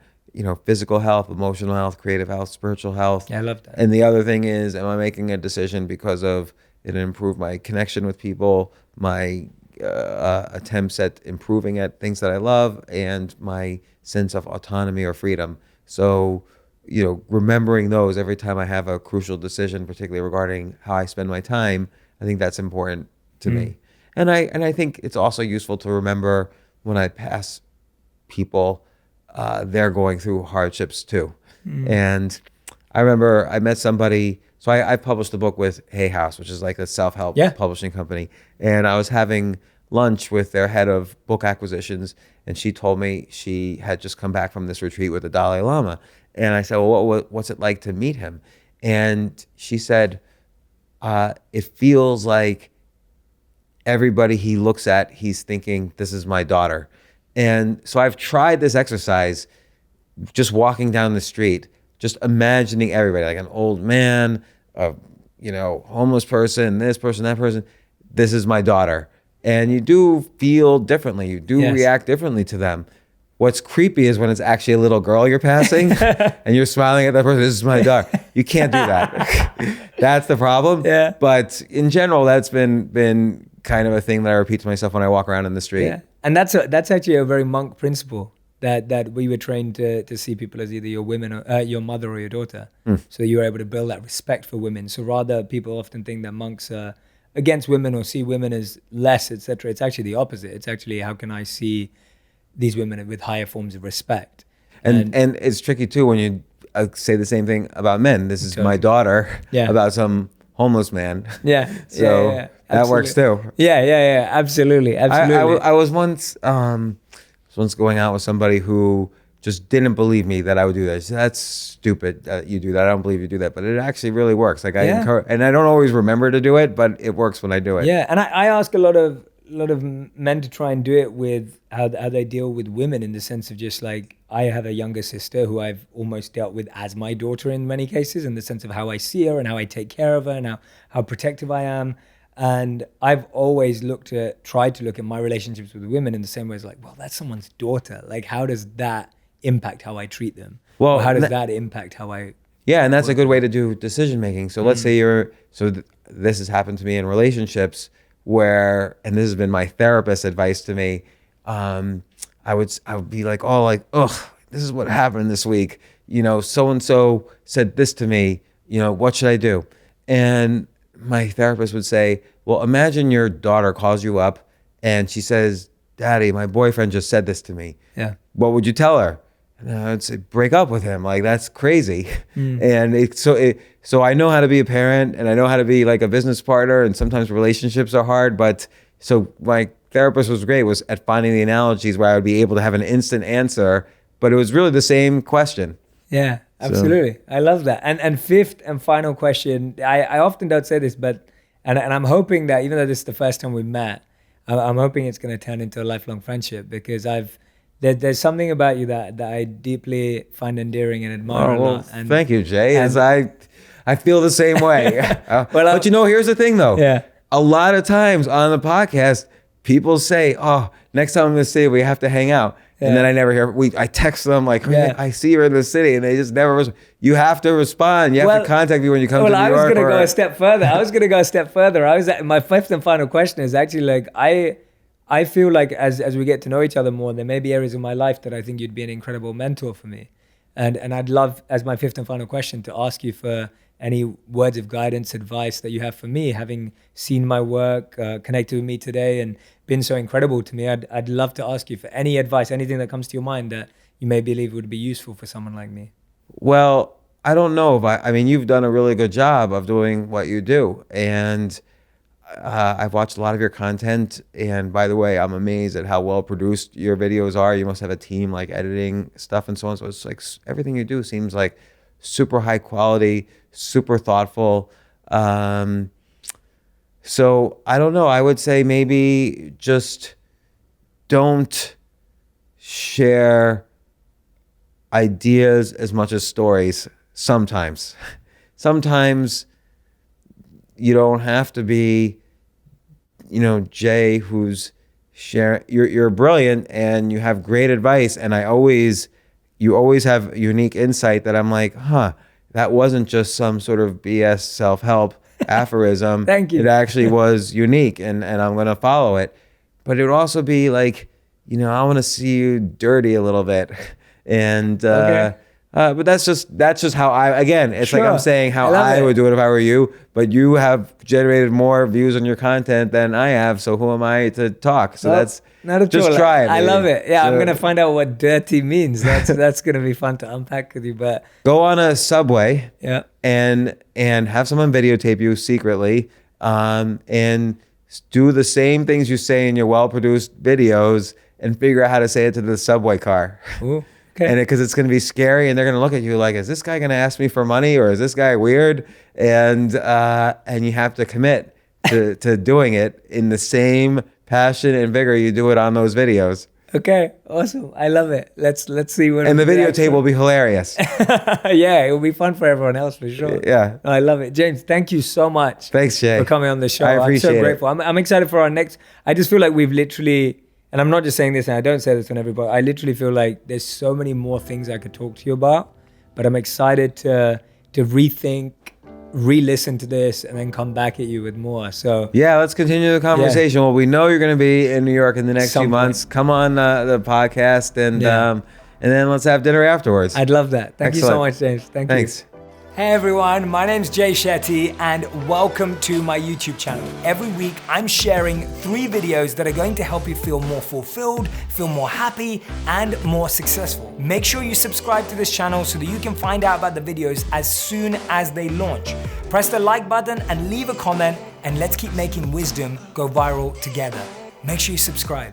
physical health, emotional health, creative health, spiritual health. Yeah, I love that. And the other thing is, am I making a decision because of it improved my connection with people, my attempts at improving at things that I love, and my sense of autonomy or freedom. So, remembering those every time I have a crucial decision, particularly regarding how I spend my time, I think that's important to me. And I think it's also useful to remember when I pass people, they're going through hardships too. And I remember I met somebody, so I published a book with Hay House, which is like a self-help publishing company. And I was having lunch with their head of book acquisitions, and she told me she had just come back from this retreat with the Dalai Lama. And I said, well, what's it like to meet him? And she said, it feels like everybody he looks at, he's thinking, this is my daughter. And so I've tried this exercise, just walking down the street, just imagining everybody, like an old man, a homeless person, this person, that person. This is my daughter. And you do feel differently. You do react differently to them. What's creepy is when it's actually a little girl you're passing and you're smiling at that person. This is my daughter. You can't do that. That's the problem. Yeah. But in general, that's been kind of a thing that I repeat to myself when I walk around in the street. Yeah. And that's actually a very monk principle that we were trained to see people as either your women or your mother or your daughter. So you were able to build that respect for women. So rather, people often think that monks are against women or see women as less, etc. It's actually the opposite. It's actually, how can I see these women with higher forms of respect? And it's tricky too when you say the same thing about men. This is my daughter about some homeless man. Yeah. So that works too. Yeah. Absolutely. I was once going out with somebody who just didn't believe me that I would do that. She said, that's stupid that you do that. I don't believe you do that. But it actually really works. Like, I encourage, and I don't always remember to do it, but it works when I do it. Yeah. And I ask a lot of men to try and do it with how they deal with women, in the sense of just like, I have a younger sister who I've almost dealt with as my daughter in many cases, in the sense of how I see her and how I take care of her and how protective I am. And I've always tried to look at my relationships with women in the same way as like, well, that's someone's daughter. Like, how does that impact how I treat them? Well, how does that impact how I... Yeah, and that's a good way to do decision making. So let's say this has happened to me in relationships where, and this has been my therapist's advice to me, I would be like, this is what happened this week. So-and-so said this to me, what should I do? And my therapist would say, well, imagine your daughter calls you up and she says, Daddy, my boyfriend just said this to me. Yeah. What would you tell her? And I'd say, break up with him. Like, that's crazy. And so I know how to be a parent, and I know how to be like a business partner, and sometimes relationships are hard. But so my therapist was great at finding the analogies where I would be able to have an instant answer, but it was really the same question. Yeah, absolutely. So. I love that. And fifth and final question, I often don't say this, but And I'm hoping that even though this is the first time we met, I'm hoping it's going to turn into a lifelong friendship, because there's something about you that I deeply find endearing and admire a lot. And thank you, Jay. As I feel the same way. But here's the thing though. Yeah. A lot of times on the podcast, people say, "Oh, next time I'm in the city, we have to hang out." Yeah. And then I never hear. I text them like, "I see you're in the city," and they just never respond. You have to respond. You have to contact me when you come to New York. Well, I was going to go a step further. My fifth and final question is actually like, I feel like as we get to know each other more, there may be areas of my life that I think you'd be an incredible mentor for me. And I'd love, as my fifth and final question, to ask you for any words of guidance, advice that you have for me, having seen my work, connected with me today, and been so incredible to me. I'd love to ask you for any advice, anything that comes to your mind that you may believe would be useful for someone like me. Well, I don't know if I mean, you've done a really good job of doing what you do. And I've watched a lot of your content. And by the way, I'm amazed at how well produced your videos are. You must have a team like editing stuff and so on. So it's like everything you do seems like super high quality, super thoughtful. So I don't know. I would say maybe just don't share ideas as much as stories. Sometimes you don't have to be, Jay, who's sharing. You're brilliant and you have great advice. And you always have unique insight that I'm like, that wasn't just some sort of BS self-help aphorism. Thank you. It actually was unique, and I'm going to follow it. But it would also be like, I want to see you dirty a little bit. And, okay. But that's just how it's Sure. like I'm saying how I would do it if I were you, but you have generated more views on your content than I have. So who am I to talk? So that's not at just all. try it. I love it. Yeah. So, I'm going to find out what dirty means. That's going to be fun to unpack with you, but go on a subway yeah, and have someone videotape you secretly, and do the same things you say in your well-produced videos and figure out how to say it to the subway car. Ooh. Okay. And because it's going to be scary, and they're going to look at you like, is this guy going to ask me for money, or is this guy weird? And you have to commit to doing it in the same passion and vigor you do it on those videos. Okay, awesome. I love it. Let's see when. And the videotape will be hilarious. Yeah, it will be fun for everyone else for sure. Yeah. I love it. James, thank you so much. Thanks, Jay, for coming on the show. I appreciate I'm so grateful. I'm excited for our next. I just feel like we've literally. And I'm not just saying this, and I don't say this on everybody. I literally feel like there's so many more things I could talk to you about, but I'm excited to rethink, re-listen to this, and then come back at you with more. So yeah, let's continue the conversation. Well, we know you're going to be in New York in the next few months. Come on the podcast, and then let's have dinner afterwards. I'd love that. Thank you so much, James. Thanks. You. Hey everyone, my name's Jay Shetty, and welcome to my YouTube channel. Every week I'm sharing 3 videos that are going to help you feel more fulfilled, feel more happy, and more successful. Make sure you subscribe to this channel so that you can find out about the videos as soon as they launch. Press the like button and leave a comment, and let's keep making wisdom go viral together. Make sure you subscribe.